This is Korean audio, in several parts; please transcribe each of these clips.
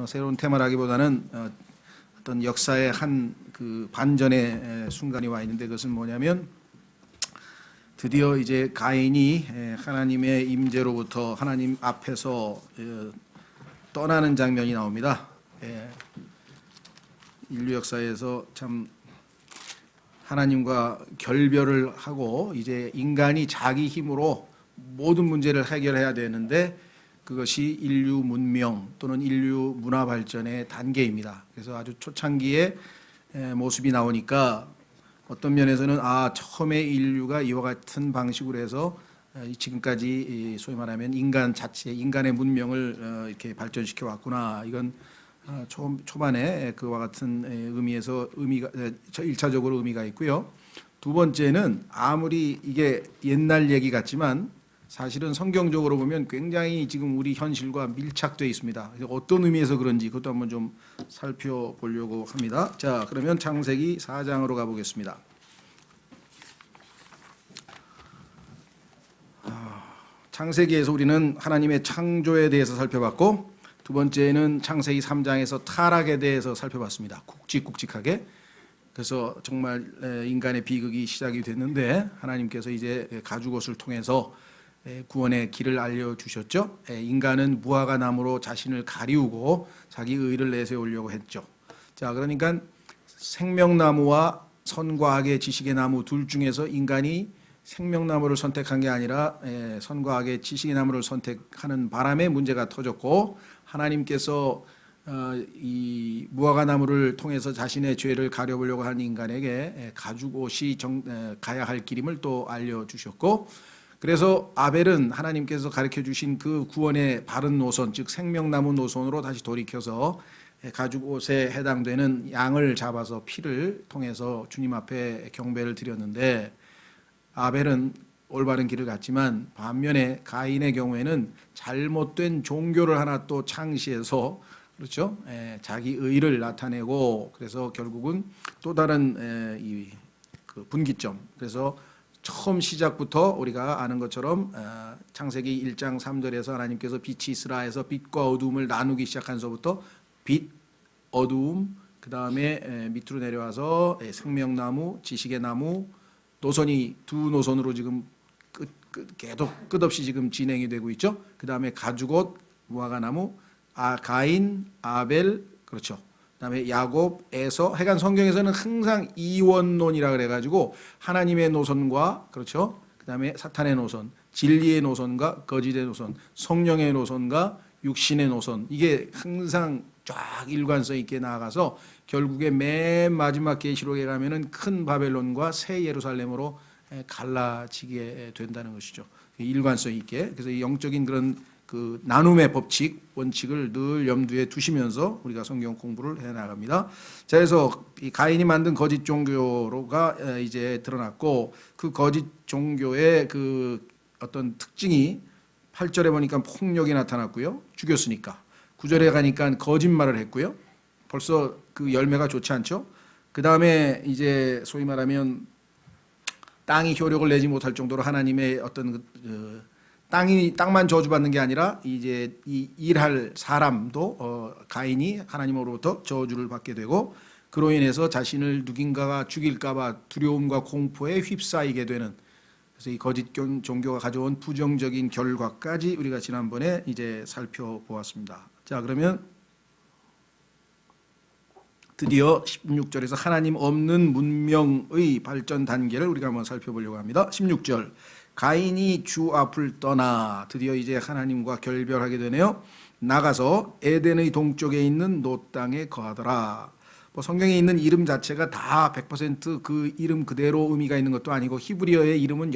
새로운 테마라기보다는 어떤 역사의 한 그 반전의 순간이 와 있는데, 그것은 뭐냐면 드디어 이제 가인이 하나님의 임재로부터 하나님 앞에서 떠나는 장면이 나옵니다. 인류 역사에서 참 하나님과 결별을 하고 이제 인간이 자기 힘으로 모든 문제를 해결해야 되는데, 그것이 인류 문명 또는 인류 문화 발전의 단계입니다. 그래서 아주 초창기의 모습이 나오니까 어떤 면에서는 처음에 인류가 이와 같은 방식으로 해서 지금까지 소위 말하면 인간 자체, 인간의 문명을 이렇게 발전시켜 왔구나. 이건 초반에 그와 같은 의미에서 의미가 1차적으로 의미가 있고요. 두 번째는 아무리 이게 옛날 얘기 같지만 사실은 성경적으로 보면 굉장히 지금 우리 현실과 밀착되어 있습니다. 어떤 의미에서 그런지 그것도 한번 좀 살펴보려고 합니다. 자, 그러면 창세기 4장으로 가보겠습니다. 창세기에서 우리는 하나님의 창조에 대해서 살펴봤고, 두 번째는 창세기 3장에서 타락에 대해서 살펴봤습니다. 굵직굵직하게. 그래서 정말 인간의 비극이 시작이 됐는데 하나님께서 이제 가죽옷을 통해서 구원의 길을 알려주셨죠. 인간은 무화과 나무로 자신을 가리우고 자기 의를 내세우려고 했죠. 자, 그러니까 생명나무와 선과 악의 지식의 나무 둘 중에서 인간이 생명나무를 선택한 게 아니라 선과 악의 지식의 나무를 선택하는 바람에 문제가 터졌고, 하나님께서 이 무화과 나무를 통해서 자신의 죄를 가려보려고 하는 인간에게 가죽옷이 가야 할 길임을 또 알려주셨고, 그래서 아벨은 하나님께서 가르쳐 주신 그 구원의 바른 노선, 즉 생명나무 노선으로 다시 돌이켜서 가죽옷에 해당되는 양을 잡아서 피를 통해서 주님 앞에 경배를 드렸는데, 아벨은 올바른 길을 갔지만 반면에 가인의 경우에는 잘못된 종교를 하나 또 창시해서, 그렇죠? 자기 의를 나타내고, 그래서 결국은 또 다른 그 분기점. 그래서 처음 시작부터 우리가 아는 것처럼 창세기 1장 3절에서 하나님께서 빛이 있으라 해서 빛과 어두움을 나누기 시작한서부터 빛, 어두움, 그 다음에 밑으로 내려와서 생명나무, 지식의 나무, 노선이 두 노선으로 지금 계속 끝없이 지금 진행이 되고 있죠. 그 다음에 가죽옷, 무화과나무, 가인, 아벨, 그렇죠. 그다음에 야곱, 에서, 하여간 성경에서는 항상 이원론이라 그래가지고 하나님의 노선과, 그렇죠, 그다음에 사탄의 노선, 진리의 노선과 거짓의 노선, 성령의 노선과 육신의 노선, 이게 항상 쫙 일관성 있게 나아가서 결국에 맨 마지막 계시록에 가면은 큰 바벨론과 새 예루살렘으로 갈라지게 된다는 것이죠. 일관성 있게. 그래서 영적인 그런 그 나눔의 법칙, 원칙을 늘 염두에 두시면서 우리가 성경 공부를 해 나갑니다. 자, 그래서 이 가인이 만든 거짓 종교가 이제 드러났고, 그 거짓 종교의 그 어떤 특징이 8절에 보니까 폭력이 나타났고요. 죽였으니까. 9절에 가니까 거짓말을 했고요. 벌써 그 열매가 좋지 않죠. 그 다음에 이제 소위 말하면 땅이 효력을 내지 못할 정도로 하나님의 어떤 땅만 저주받는 게 아니라 이제 이 일할 사람도 가인이 하나님으로부터 저주를 받게 되고, 그로 인해서 자신을 누군가가 죽일까봐 두려움과 공포에 휩싸이게 되는, 그래서 이 거짓 종교가 가져온 부정적인 결과까지 우리가 지난번에 이제 살펴보았습니다. 자, 그러면 드디어 16절에서 하나님 없는 문명의 발전 단계를 우리가 한번 살펴보려고 합니다. 16절. 가인이 주 앞을 떠나, 드디어 이제 하나님과 결별하게 되네요. 나가서 에덴의 동쪽에 있는 노 땅에 거하더라. 성경에 있는 이름 자체가 다 100% 이름 그대로 의미가 있는 것도 아니고, 히브리어의 이름은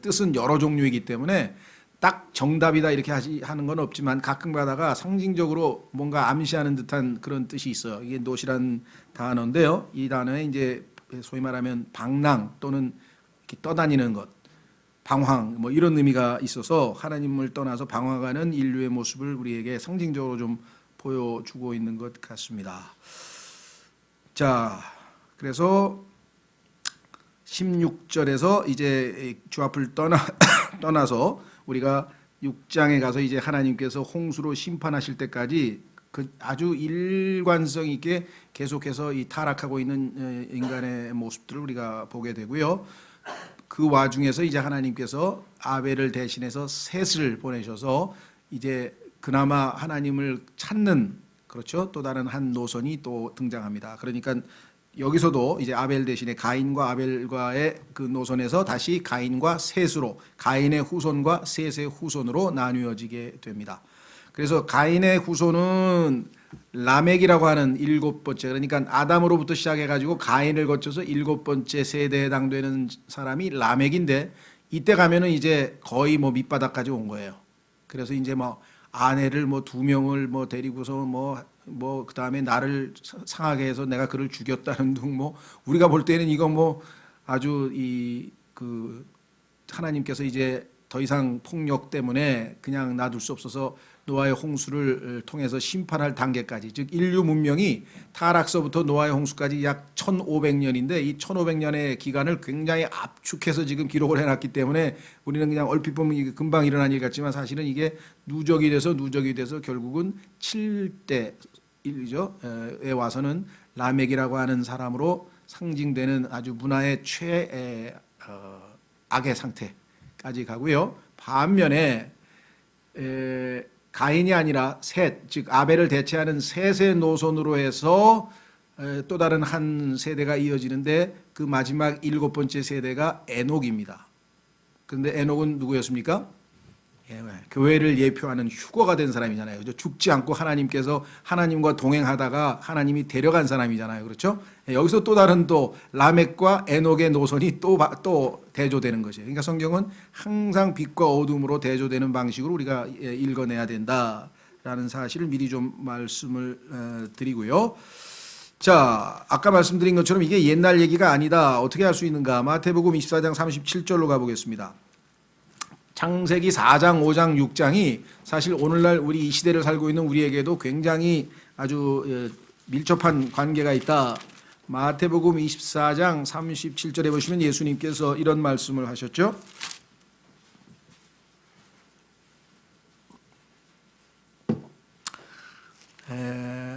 뜻은 여러 종류이기 때문에 딱 정답이다 이렇게 하는 건 없지만, 가끔 가다가 상징적으로 뭔가 암시하는 듯한 그런 뜻이 있어요. 이게 노시란 단어인데요. 이 단어에 이제 소위 말하면 방랑 또는 이렇게 떠다니는 것, 방황, 뭐 이런 의미가 있어서 하나님을 떠나서 방황하는 인류의 모습을 우리에게 상징적으로 좀 보여주고 있는 것 같습니다. 자, 그래서 16절에서 이제 주 앞을 떠나서 우리가 6장에 가서 이제 하나님께서 홍수로 심판하실 때까지 그 아주 일관성 있게 계속해서 이 타락하고 있는 인간의 모습들을 우리가 보게 되고요. 그 와중에서 이제 하나님께서 아벨을 대신해서 셋을 보내셔서 이제 그나마 하나님을 찾는, 그렇죠, 또 다른 한 노선이 또 등장합니다. 그러니까 여기서도 이제 아벨 대신에 가인과 아벨과의 그 노선에서 다시 가인과 셋으로, 가인의 후손과 셋의 후손으로 나뉘어지게 됩니다. 그래서 가인의 후손은 라멕이라고 하는 일곱 번째, 그러니까 아담으로부터 시작해가지고 가인을 거쳐서 일곱 번째 세대에 해당되는 사람이 라멕인데, 이때 가면은 이제 거의 뭐 밑바닥까지 온 거예요. 그래서 이제 뭐 아내를 뭐 두 명을 뭐 데리고서 뭐 그다음에 나를 상하게 해서 내가 그를 죽였다는 등, 뭐 우리가 볼 때는 이거 뭐 아주 그 하나님께서 이제 더 이상 폭력 때문에 그냥 놔둘 수 없어서 노아의 홍수를 통해서 심판할 단계까지, 즉 인류 문명이 타락서부터 노아의 홍수까지 약 1500년인데 이 1500년의 기간을 굉장히 압축해서 지금 기록을 해놨기 때문에 우리는 그냥 얼핏 보면 이게 금방 일어난 일 같지만 사실은 이게 누적이 돼서 결국은 7대 1에 와서는 라멕이라고 하는 사람으로 상징되는 아주 문화의 최악의 상태까지 가고요. 반면에 가인이 아니라 셋, 즉 아벨을 대체하는 셋의 노선으로 해서 또 다른 한 세대가 이어지는데 그 마지막 일곱 번째 세대가 에녹입니다. 그런데 에녹은 누구였습니까? 교회를 예표하는 휴거가 된 사람이잖아요. 그죠? 죽지 않고 하나님께서 하나님과 동행하다가 하나님이 데려간 사람이잖아요. 그렇죠? 여기서 또 다른 또 라멕과 에녹의 노선이 또 대조되는 것이에요. 그러니까 성경은 항상 빛과 어둠으로 대조되는 방식으로 우리가 읽어내야 된다라는 사실을 미리 좀 말씀을 드리고요. 자, 아까 말씀드린 것처럼 이게 옛날 얘기가 아니다. 어떻게 할 수 있는가? 마태복음 24장 37절로 가보겠습니다. 창세기 4장, 5장, 6장이 사실 오늘날 우리 이 시대를 살고 있는 우리에게도 굉장히 아주 밀접한 관계가 있다. 마태복음 24장 37절에 보시면 예수님께서 이런 말씀을 하셨죠.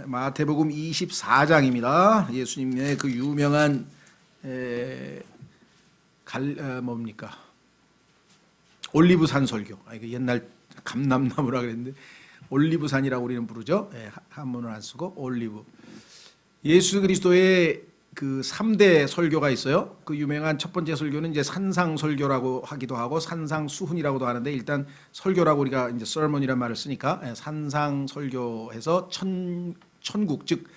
마태복음 24장입니다. 예수님의 그 유명한 뭡니까? 올리브산 설교. 이거 옛날 감람나무라 그랬는데 올리브산이라고 우리는 부르죠. 한문을 안 쓰고 올리브. 예수 그리스도의 그 3대 설교가 있어요. 그 유명한 첫 번째 설교는 이제 산상 설교라고 하기도 하고 산상 수훈이라고도 하는데, 일단 설교라고 우리가 이제 sermon이라는 말을 쓰니까 산상 설교해서 천국, 즉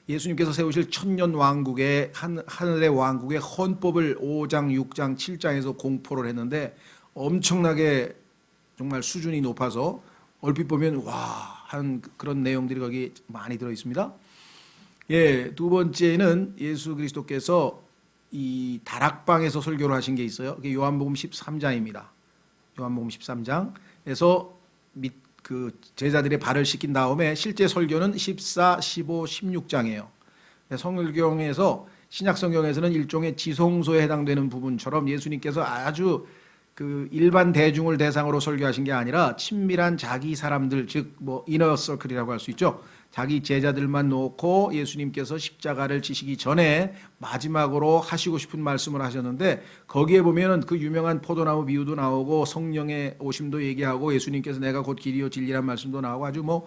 예수님께서 세우실 천년 왕국의 하늘의 왕국의 헌법을 5장, 6장, 7장에서 공포를 했는데 엄청나게 정말 수준이 높아서 얼핏 보면 와 하는 그런 내용들이 거기 많이 들어 있습니다. 두 번째는 예수 그리스도께서 이 다락방에서 설교를 하신 게 있어요. 그게 요한복음 13장입니다. 요한복음 13장에서 그 제자들의 발을 씻긴 다음에 실제 설교는 14, 15, 16장이에요. 성경에서 신약 성경에서는 일종의 지성소에 해당되는 부분처럼 예수님께서 아주 그 일반 대중을 대상으로 설교하신 게 아니라 친밀한 자기 사람들, 즉 뭐 이너 서클이라고 할 수 있죠. 자기 제자들만 놓고 예수님께서 십자가를 지시기 전에 마지막으로 하시고 싶은 말씀을 하셨는데, 거기에 보면은 그 유명한 포도나무 비유도 나오고 성령의 오심도 얘기하고 예수님께서 내가 곧 길이요 진리란 말씀도 나오고 아주 뭐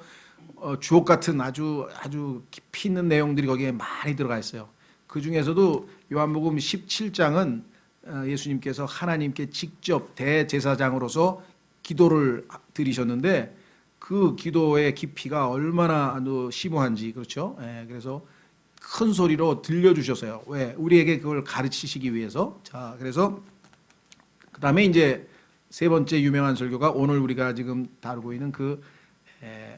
주옥 같은 아주 깊이 있는 내용들이 거기에 많이 들어가 있어요. 그 중에서도 요한복음 17장은 예수님께서 하나님께 직접 대제사장으로서 기도를 드리셨는데 그 기도의 깊이가 얼마나 심오한지, 그렇죠? 그래서 큰 소리로 들려주셨어요. 왜? 우리에게 그걸 가르치시기 위해서. 자, 그래서 그 다음에 이제 세 번째 유명한 설교가 오늘 우리가 지금 다루고 있는 그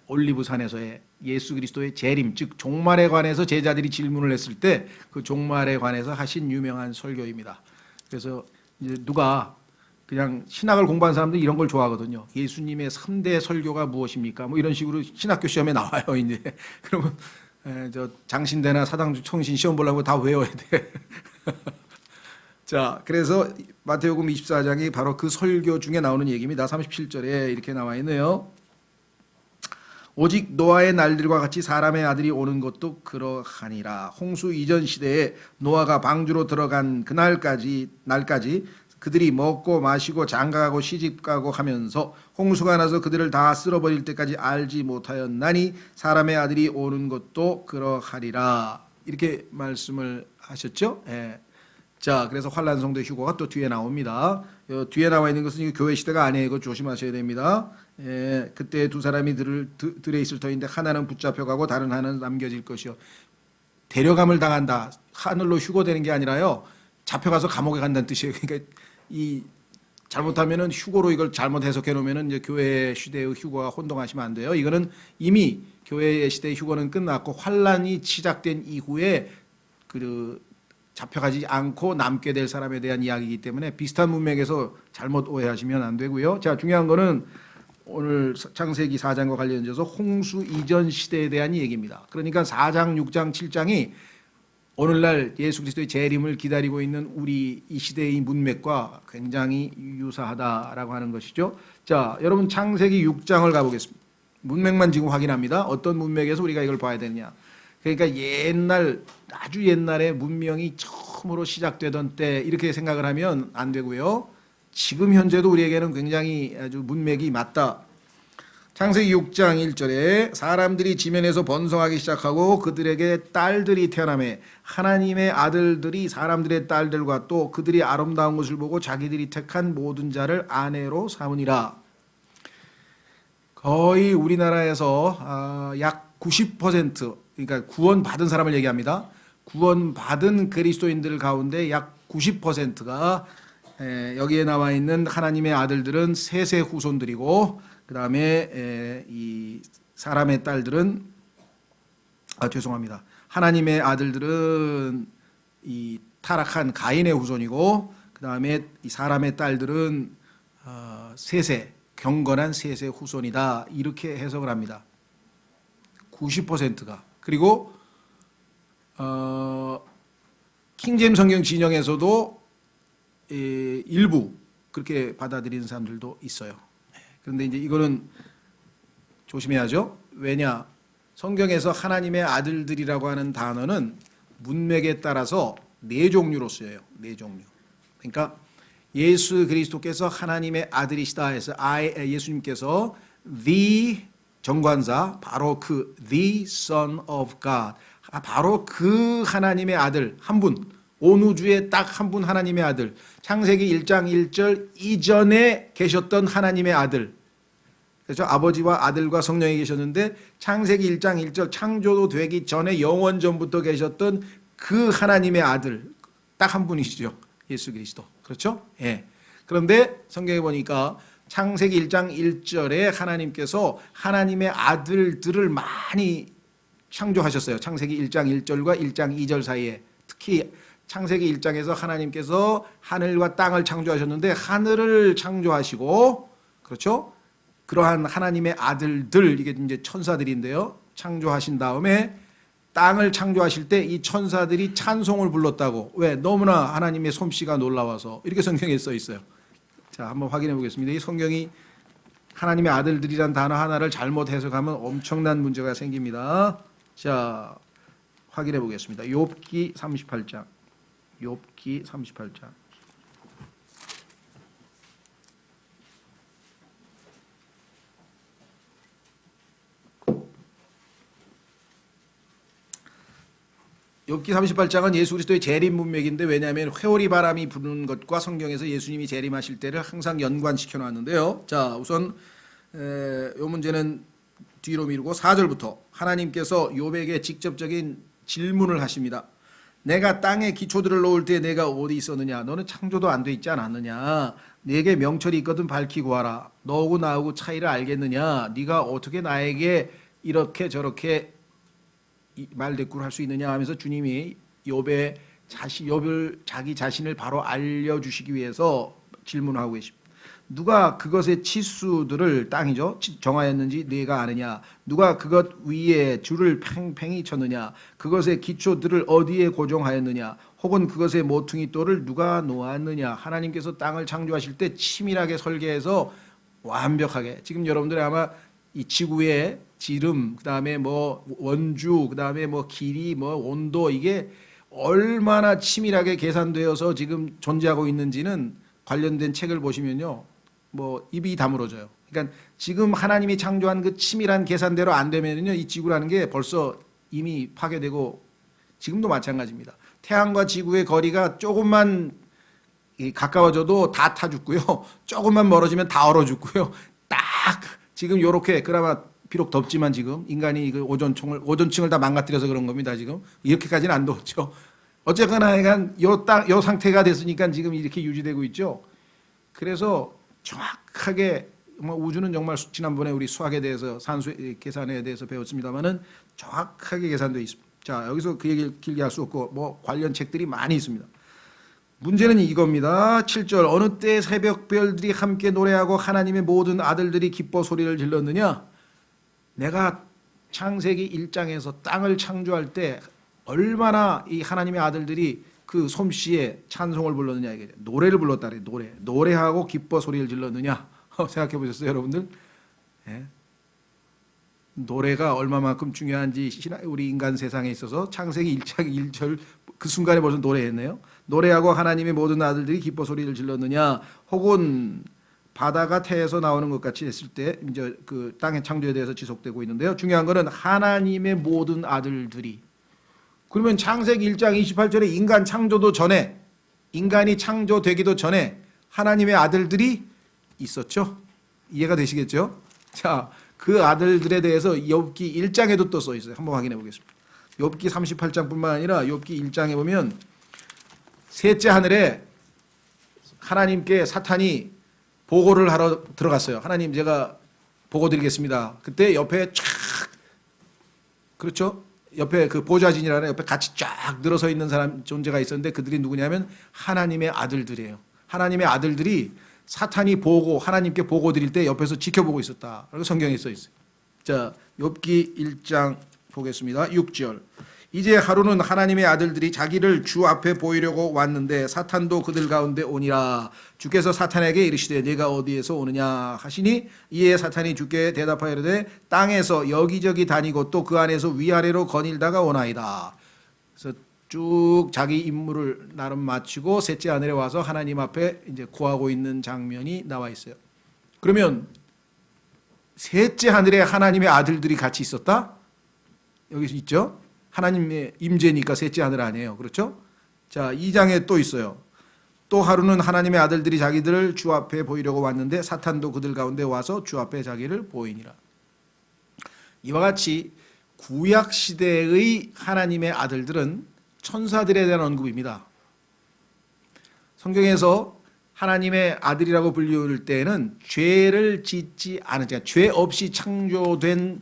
올리브산에서의 예수 그리스도의 재림, 즉 종말에 관해서 제자들이 질문을 했을 때 그 종말에 관해서 하신 유명한 설교입니다. 그래서 이제 누가 그냥 신학을 공부한 사람들이 이런 걸 좋아하거든요. 예수님의 3대 설교가 무엇입니까? 뭐 이런 식으로 신학교 시험에 나와요. 이제 그러면 저 장신대나 사당주 청신 시험 보려고 다 외워야 돼. 자, 그래서 마태복음 24장이 바로 그 설교 중에 나오는 얘기입니다. 37절에 이렇게 나와 있네요. 오직 노아의 날들과 같이 사람의 아들이 오는 것도 그러하니라. 홍수 이전 시대에 노아가 방주로 들어간 그날까지 그들이 먹고 마시고 장가가고 시집가고 하면서 홍수가 나서 그들을 다 쓸어버릴 때까지 알지 못하였나니 사람의 아들이 오는 것도 그러하리라. 이렇게 말씀을 하셨죠. 예. 자, 그래서 환란 성도 휴거가 또 뒤에 나옵니다. 뒤에 나와 있는 것은 교회 시대가 아니에요. 이거 조심하셔야 됩니다. 예, 그때 두 사람이 들에 있을 터인데 하나는 붙잡혀가고 다른 하나는 남겨질 것이요. 데려감을 당한다. 하늘로 휴거되는 게 아니라요. 잡혀가서 감옥에 간다는 뜻이에요. 그러니까 이 잘못하면은 휴거로 이걸 잘못 해석해 놓으면은 이제 교회 시대의 휴거가 혼동하시면 안 돼요. 이거는 이미 교회 시대의 휴거는 끝났고 환란이 시작된 이후에 그 잡혀가지 않고 남게 될 사람에 대한 이야기이기 때문에 비슷한 문맥에서 잘못 오해하시면 안 되고요. 자, 중요한 거는 오늘 창세기 4장과 관련해서 홍수 이전 시대에 대한 얘기입니다. 그러니까 4장, 6장, 7장이 오늘날 예수 그리스도의 재림을 기다리고 있는 우리 이 시대의 문맥과 굉장히 유사하다라고 하는 것이죠. 자, 여러분 창세기 6장을 가보겠습니다. 문맥만 지금 확인합니다. 어떤 문맥에서 우리가 이걸 봐야 되느냐. 그러니까 옛날 아주 옛날에 문명이 처음으로 시작되던 때 이렇게 생각을 하면 안 되고요. 지금 현재도 우리에게는 굉장히 아주 문맥이 맞다. 창세기 6장 1절에 사람들이 지면에서 번성하기 시작하고 그들에게 딸들이 태어나매 하나님의 아들들이 사람들의 딸들과 또 그들이 아름다운 것을 보고 자기들이 택한 모든 자를 아내로 삼으니라. 거의 우리나라에서 약 90% 그러니까 구원받은 사람을 얘기합니다. 구원받은 그리스도인들 가운데 약 90%가 여기에 나와 있는 하나님의 아들들은 셋의 후손들이고 그 다음에 이 사람의 딸들은 죄송합니다. 하나님의 아들들은 이 타락한 가인의 후손이고 그 다음에 이 사람의 딸들은 셋의 경건한 셋의 후손이다. 이렇게 해석을 합니다. 90%가. 그리고 킹제임 성경 진영에서도 일부 그렇게 받아들이는 사람들도 있어요. 그런데 이제 이거는 조심해야죠. 왜냐? 성경에서 하나님의 아들들이라고 하는 단어는 문맥에 따라서 네 종류로 쓰여요. 네 종류. 그러니까 예수 그리스도께서 하나님의 아들이시다 해서 예수님께서 the 정관사 바로 그 the Son of God 바로 그 하나님의 아들 한 분, 온 우주에 딱 한 분 하나님의 아들, 창세기 1장 1절 이전에 계셨던 하나님의 아들, 그렇죠? 아버지와 아들과 성령이 계셨는데 창세기 1장 1절 창조도 되기 전에 영원 전부터 계셨던 그 하나님의 아들 딱 한 분이시죠. 예수 그리스도. 그렇죠? 예. 그런데 성경에 보니까 창세기 1장 1절에 하나님께서 하나님의 아들들을 많이 창조하셨어요. 창세기 1장 1절과 1장 2절 사이에 특히 창세기 1장에서 하나님께서 하늘과 땅을 창조하셨는데 하늘을 창조하시고 그렇죠? 그러한 하나님의 아들들 이게 이제 천사들인데요. 창조하신 다음에 땅을 창조하실 때 이 천사들이 찬송을 불렀다고. 왜? 너무나 하나님의 솜씨가 놀라워서 이렇게 성경에 써 있어요. 자, 한번 확인해 보겠습니다. 이 성경이 하나님의 아들들이란 단어 하나를 잘못 해석하면 엄청난 문제가 생깁니다. 자, 확인해 보겠습니다. 욥기 38장. 욥기 38장. 욥기 38장은 예수 그리스도의 재림 문맥인데 왜냐하면 회오리 바람이 부는 것과 성경에서 예수님이 재림하실 때를 항상 연관시켜 놨는데요. 자, 우선 이 문제는 뒤로 미루고 4절부터 하나님께서 욥에게 직접적인 질문을 하십니다. 내가 땅에 기초들을 놓을 때 내가 어디 있었느냐? 너는 창조도 안 돼 있지 않았느냐? 네게 명철이 있거든 밝히고 하라. 너하고 나하고 차이를 알겠느냐? 네가 어떻게 나에게 이렇게 저렇게 말대꾸를 할 수 있느냐 하면서 주님이 욥을 자기 자신을 바로 알려주시기 위해서 질문하고 계십니다. 누가 그것의 치수들을 땅이죠 정하였는지 네가 아느냐? 누가 그것 위에 줄을 팽팽히 쳤느냐? 그것의 기초들을 어디에 고정하였느냐? 혹은 그것의 모퉁이 돌을 누가 놓았느냐? 하나님께서 땅을 창조하실 때 치밀하게 설계해서 완벽하게 지금 여러분들이 아마 이 지구의 지름, 그다음에 뭐 원주, 그다음에 뭐 길이, 뭐 온도, 이게 얼마나 치밀하게 계산되어서 지금 존재하고 있는지는 관련된 책을 보시면요, 뭐 입이 다물어져요. 그러니까 지금 하나님이 창조한 그 치밀한 계산대로 안 되면요, 이 지구라는 게 벌써 이미 파괴되고, 지금도 마찬가지입니다. 태양과 지구의 거리가 조금만 가까워져도 다 타 죽고요, 조금만 멀어지면 다 얼어 죽고요. 딱 지금 요렇게, 그나마 비록 덥지만 지금 인간이 그 오존층을 다 망가뜨려서 그런 겁니다. 지금 이렇게까지는 안 더웠죠. 어쨌거나 요 상태가 됐으니까 지금 이렇게 유지되고 있죠. 그래서 정확하게, 뭐 우주는 정말 지난번에 우리 수학에 대해서 산수 계산에 대해서 배웠습니다만은 정확하게 계산되어 있습니다. 자, 여기서 그 얘기를 길게 할 수 없고 뭐 관련 책들이 많이 있습니다. 문제는 이겁니다. 7절, 어느 때 새벽별들이 함께 노래하고 하나님의 모든 아들들이 기뻐 소리를 질렀느냐. 내가 창세기 1장에서 땅을 창조할 때 얼마나 이 하나님의 아들들이 그 솜씨에 찬송을 불렀느냐, 이게 노래를 불렀다 그래요. 노래하고 기뻐 소리를 질렀느냐. 생각해 보셨어요, 여러분들? 예? 노래가 얼마만큼 중요한지 우리 인간 세상에 있어서 창세기 1장 1절 그 순간에 벌써 노래했네요. 노래하고 하나님의 모든 아들들이 기뻐 소리를 질렀느냐, 혹은 바다가 태에서 나오는 것 같이 했을 때 이제 그 땅의 창조에 대해서 지속되고 있는데요. 중요한 거는 하나님의 모든 아들들이. 그러면 창세기 1장 28절에 인간 창조도 전에, 인간이 창조되기도 전에 하나님의 아들들이 있었죠. 이해가 되시겠죠? 자, 그 아들들에 대해서 욥기 1장에도 또 써 있어요. 한번 확인해 보겠습니다. 욥기 38장뿐만 아니라 욥기 1장에 보면 셋째 하늘에 하나님께 사탄이 보고를 하러 들어갔어요. 하나님, 제가 보고 드리겠습니다. 그때 옆에 쫙, 그렇죠? 옆에 그 보좌진이라는 옆에 같이 쫙 늘어서 있는 사람 존재가 있었는데 그들이 누구냐면 하나님의 아들들이에요. 하나님의 아들들이 사탄이 하나님께 보고 드릴 때 옆에서 지켜보고 있었다. 그리고 성경에 써 있어요. 자, 욥기 1장 보겠습니다. 6절. 이제 하루는 하나님의 아들들이 자기를 주 앞에 보이려고 왔는데 사탄도 그들 가운데 오니라. 주께서 사탄에게 이르시되 네가 어디에서 오느냐 하시니, 이에 사탄이 주께 대답하여 이르되 땅에서 여기저기 다니고 또 그 안에서 위아래로 거닐다가 오나이다. 그래서 쭉 자기 임무를 나름 마치고 셋째 하늘에 와서 하나님 앞에 이제 구하고 있는 장면이 나와 있어요. 그러면 셋째 하늘에 하나님의 아들들이 같이 있었다? 여기 있죠? 하나님의 임재니까 셋째 하늘 아니에요. 그렇죠? 자, 2장에 또 있어요. 또 하루는 하나님의 아들들이 자기들을 주 앞에 보이려고 왔는데 사탄도 그들 가운데 와서 주 앞에 자기를 보이니라. 이와 같이 구약 시대의 하나님의 아들들은 천사들에 대한 언급입니다. 성경에서 하나님의 아들이라고 불릴 때에는 죄를 짓지 않은 자, 죄 없이 창조된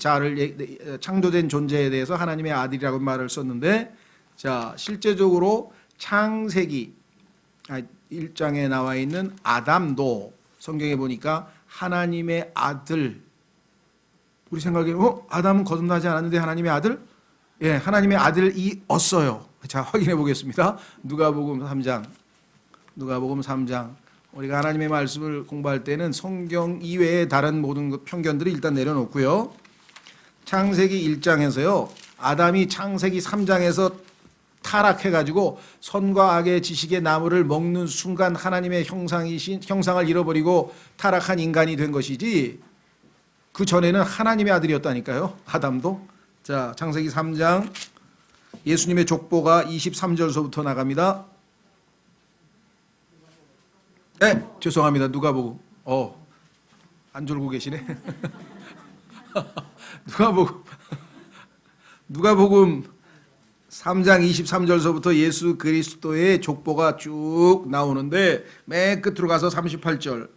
창조된 존재에 대해서 하나님의 아들이라고 말을 썼는데, 자, 실제적으로 창세기 1장에 나와 있는 아담도 성경에 보니까 하나님의 아들. 우리 생각에 아담은 거듭나지 않았는데 하나님의 아들? 예, 하나님의 아들이었어요. 자, 확인해 보겠습니다. 누가복음 3장. 우리가 하나님의 말씀을 공부할 때는 성경 이외의 다른 모든 편견들을 일단 내려놓고요. 창세기 1장에서요. 아담이 창세기 3장에서 타락해가지고 선과 악의 지식의 나무를 먹는 순간 하나님의 형상을 잃어버리고 타락한 인간이 된 것이지, 그 전에는 하나님의 아들이었다니까요. 아담도. 자, 창세기 3장 예수님의 족보가 23절서부터 나갑니다. 네, 죄송합니다. 누가복음. 안 졸고 계시네. 누가복음 3장 23절서부터 예수 그리스도의 족보가 쭉 나오는데 맨 끝으로 가서 38절.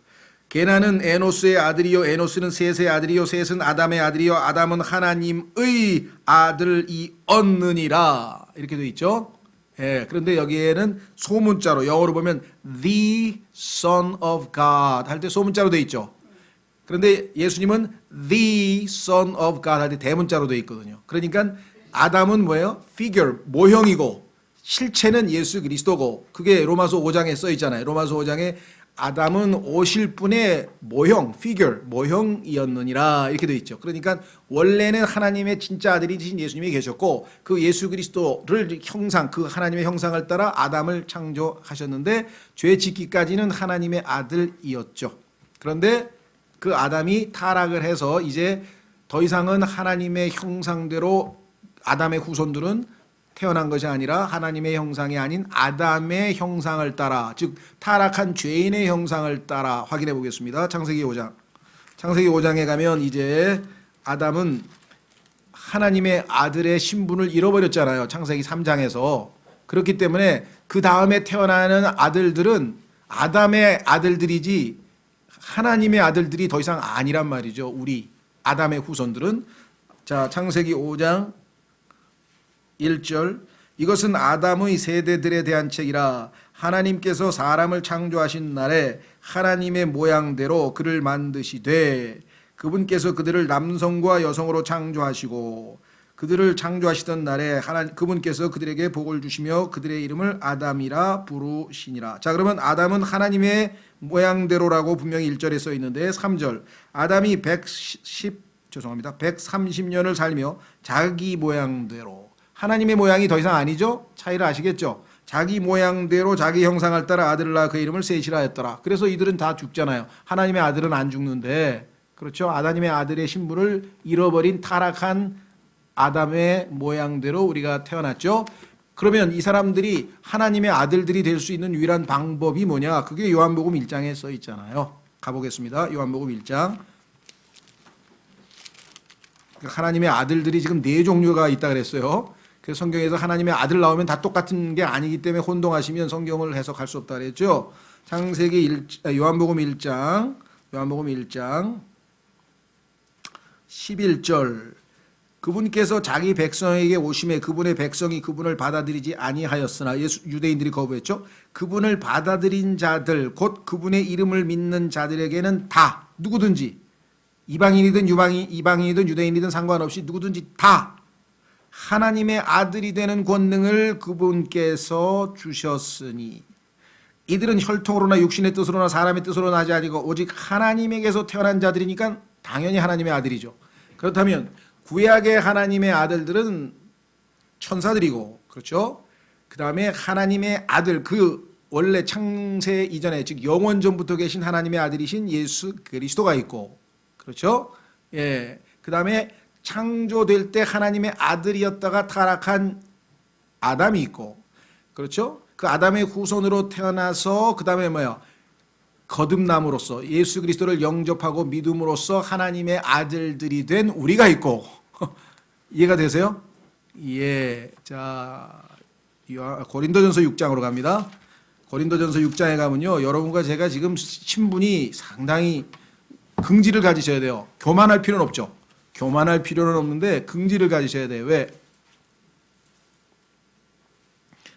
게나는 에노스의 아들이요 에노스는 셋의 아들이요 셋은 아담의 아들이요 아담은 하나님의 아들이었느니라. 이렇게 돼 있죠. 예, 그런데 여기에는 소문자로, 영어로 보면 the son of God 할 때 소문자로 돼 있죠. 그런데 예수님은 the son of God 할 때 대문자로 돼 있거든요. 그러니까 아담은 뭐예요? figure, 모형이고 실체는 예수 그리스도고, 그게 로마서 5장에 써 있잖아요. 로마서 5장에 아담은 오실 분의 모형, figure, 모형이었느니라 이렇게 되어 있죠. 그러니까 원래는 하나님의 진짜 아들이신 예수님이 계셨고 그 예수 그리스도를 형상, 그 하나님의 형상을 따라 아담을 창조하셨는데 죄 짓기까지는 하나님의 아들이었죠. 그런데 그 아담이 타락을 해서 이제 더 이상은 하나님의 형상대로 아담의 후손들은 태어난 것이 아니라 하나님의 형상이 아닌 아담의 형상을 따라, 즉 타락한 죄인의 형상을 따라 확인해 보겠습니다. 창세기 5장. 창세기 5장에 가면 이제 아담은 하나님의 아들의 신분을 잃어버렸잖아요. 창세기 3장에서. 그렇기 때문에 그 다음에 태어나는 아들들은 아담의 아들들이지 하나님의 아들들이 더 이상 아니란 말이죠. 우리 아담의 후손들은. 자, 창세기 5장 1절, 이것은 아담의 세대들에 대한 책이라. 하나님께서 사람을 창조하신 날에 하나님의 모양대로 그를 만드시되 그분께서 그들을 남성과 여성으로 창조하시고 그들을 창조하시던 날에 그분께서 그들에게 복을 주시며 그들의 이름을 아담이라 부르시니라. 자, 그러면 아담은 하나님의 모양대로라고 분명히 1절에 써 있는데 3절, 아담이 130년을 살며 자기 모양대로, 하나님의 모양이 더 이상 아니죠? 차이를 아시겠죠? 자기 모양대로 자기 형상을 따라 아들을 낳아 그 이름을 셋이라 했더라. 그래서 이들은 다 죽잖아요. 하나님의 아들은 안 죽는데, 그렇죠? 하나님의 아들의 신분을 잃어버린 타락한 아담의 모양대로 우리가 태어났죠. 그러면 이 사람들이 하나님의 아들들이 될 수 있는 유일한 방법이 뭐냐? 그게 요한복음 1장에 써 있잖아요. 가보겠습니다. 요한복음 1장. 하나님의 아들들이 지금 4종류가 있다 그랬어요. 그래서 성경에서 하나님의 아들 나오면 다 똑같은 게 아니기 때문에 혼동하시면 성경을 해석할 수 없다 그랬죠. 요한복음 1장 11절, 그분께서 자기 백성에게 오심에 그분의 백성이 그분을 받아들이지 아니하였으나, 유대인들이 거부했죠. 그분을 받아들인 자들, 곧 그분의 이름을 믿는 자들에게는 다, 누구든지, 이방인이든 이방인이든 유대인이든 상관없이 누구든지 다 하나님의 아들이 되는 권능을 그분께서 주셨으니, 이들은 혈통으로나 육신의 뜻으로나 사람의 뜻으로 나지 아니고 오직 하나님에게서 태어난 자들이니까 당연히 하나님의 아들이죠. 그렇다면 구약의 하나님의 아들들은 천사들이고, 그렇죠? 그 다음에 하나님의 아들, 그 원래 창세 이전에, 즉 영원 전부터 계신 하나님의 아들이신 예수 그리스도가 있고, 그렇죠? 예. 그 다음에 창조될 때 하나님의 아들이었다가 타락한 아담이 있고, 그렇죠? 그 아담의 후손으로 태어나서 그 다음에 뭐야? 거듭남으로써 예수 그리스도를 영접하고 믿음으로써 하나님의 아들들이 된 우리가 있고 이해가 되세요? 예. 자, 고린도전서 6장으로 갑니다. 고린도전서 6장에 가면요, 여러분과 제가 지금 신분이 상당히 긍지를 가지셔야 돼요. 교만할 필요는 없죠. 교만할 필요는 없는데 긍지를 가지셔야 돼요. 왜?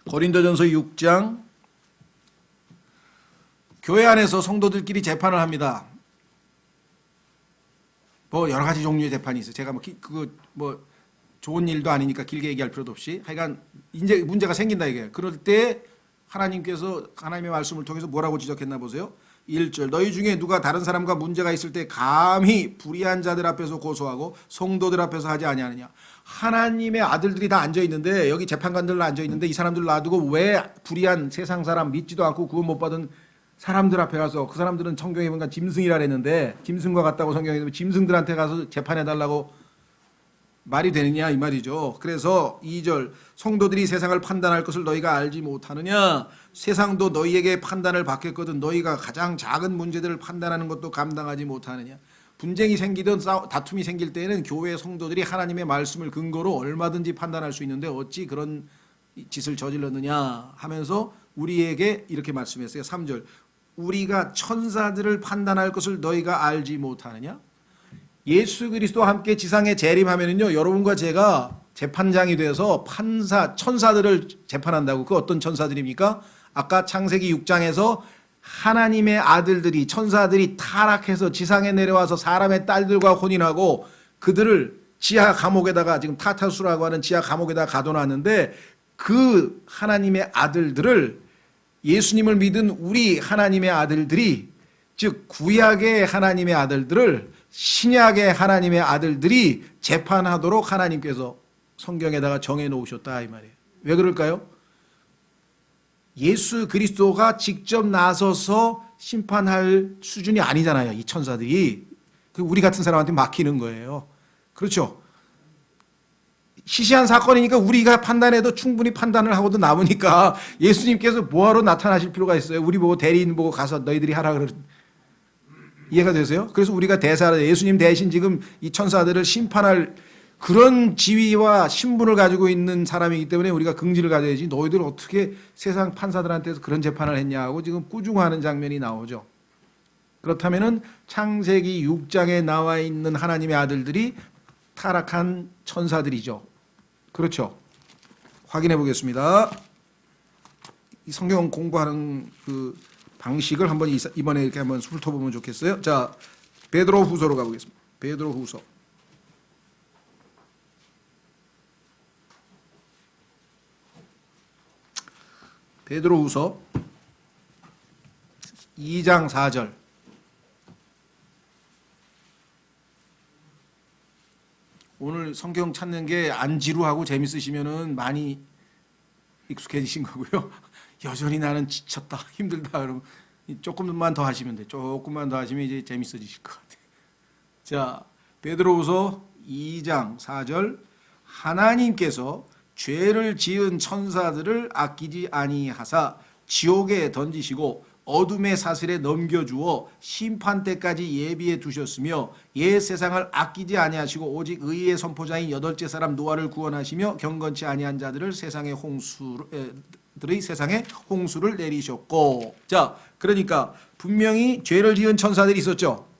고린도전서 6장, 교회 안에서 성도들끼리 재판을 합니다. 뭐 여러 가지 종류의 재판이 있어요. 제가 뭐 좋은 일도 아니니까 길게 얘기할 필요도 없이, 하여간 이제 문제가 생긴다 이게. 그럴 때 하나님께서 하나님의 말씀을 통해서 뭐라고 지적했나 보세요. 1절, 너희 중에 누가 다른 사람과 문제가 있을 때 감히 불의한 자들 앞에서 고소하고 성도들 앞에서 하지 아니하느냐. 하나님의 아들들이 다 앉아있는데, 여기 재판관들 앉아있는데 이 사람들 놔두고 왜 불의한 세상 사람, 믿지도 않고 구원 못 받은 사람들 앞에 가서, 그 사람들은 성경에 보니까 짐승이라 그랬는데 짐승과 같다고 성경에 보면 짐승들한테 가서 재판해달라고 말이 되느냐 이 말이죠. 그래서 2절, 성도들이 세상을 판단할 것을 너희가 알지 못하느냐. 세상도 너희에게 판단을 받겠거든 너희가 가장 작은 문제들을 판단하는 것도 감당하지 못하느냐. 분쟁이 생기든 다툼이 생길 때에는 교회 성도들이 하나님의 말씀을 근거로 얼마든지 판단할 수 있는데 어찌 그런 짓을 저질렀느냐 하면서 우리에게 이렇게 말씀했어요. 3절, 우리가 천사들을 판단할 것을 너희가 알지 못하느냐. 예수 그리스도와 함께 지상에 재림하면은요, 여러분과 제가 재판장이 돼서 천사들을 재판한다고. 그 어떤 천사들입니까? 아까 창세기 6장에서 하나님의 아들들이, 천사들이 타락해서 지상에 내려와서 사람의 딸들과 혼인하고 그들을 지하 감옥에다가, 지금 타타수라고 하는 지하 감옥에다가 가둬놨는데, 그 하나님의 아들들을 예수님을 믿은 우리 하나님의 아들들이, 즉 구약의 하나님의 아들들을 신약의 하나님의 아들들이 재판하도록 하나님께서 성경에다가 정해 놓으셨다 이 말이에요. 왜 그럴까요? 예수 그리스도가 직접 나서서 심판할 수준이 아니잖아요. 이 천사들이 우리 같은 사람한테 맡기는 거예요. 그렇죠? 시시한 사건이니까 우리가 판단해도 충분히 판단을 하고도 남으니까 예수님께서 뭐하러 나타나실 필요가 있어요? 우리 보고 대리인 보고 가서 너희들이 하라 그러. 이해가 되세요? 그래서 우리가 예수님 대신 지금 이 천사들을 심판할 그런 지위와 신분을 가지고 있는 사람이기 때문에 우리가 긍지를 가져야지, 너희들 어떻게 세상 판사들한테서 그런 재판을 했냐고 지금 꾸중하는 장면이 나오죠. 그렇다면은 창세기 6장에 나와 있는 하나님의 아들들이 타락한 천사들이죠. 그렇죠. 확인해 보겠습니다. 이 성경 공부하는 그 방식을 한번 이번에 이렇게 한번 훑어보면 좋겠어요. 자, 베드로 후서로 가보겠습니다. 베드로 후서. 베드로 후서 2장 4절. 오늘 성경 찾는 게 안 지루하고 재밌으시면은 많이 익숙해지신 거고요. 여전히 나는 지쳤다, 힘들다 그러면 조금만 더 하시면 돼. 조금만 더 하시면 이제 재밌어지실 것 같아요. 자, 베드로후서 2장 4절. 하나님께서 죄를 지은 천사들을 아끼지 아니하사 지옥에 던지시고 어둠의 사슬에 넘겨주어 심판 때까지 예비해 두셨으며 옛 세상을 아끼지 아니하시고 오직 의의 선포자인 여덟째 사람 노아를 구원하시며 경건치 아니한 자들을 세상의 홍수를 내리셨고. 자, 그러니까 분명히 죄를 지은 천사들이 있었죠.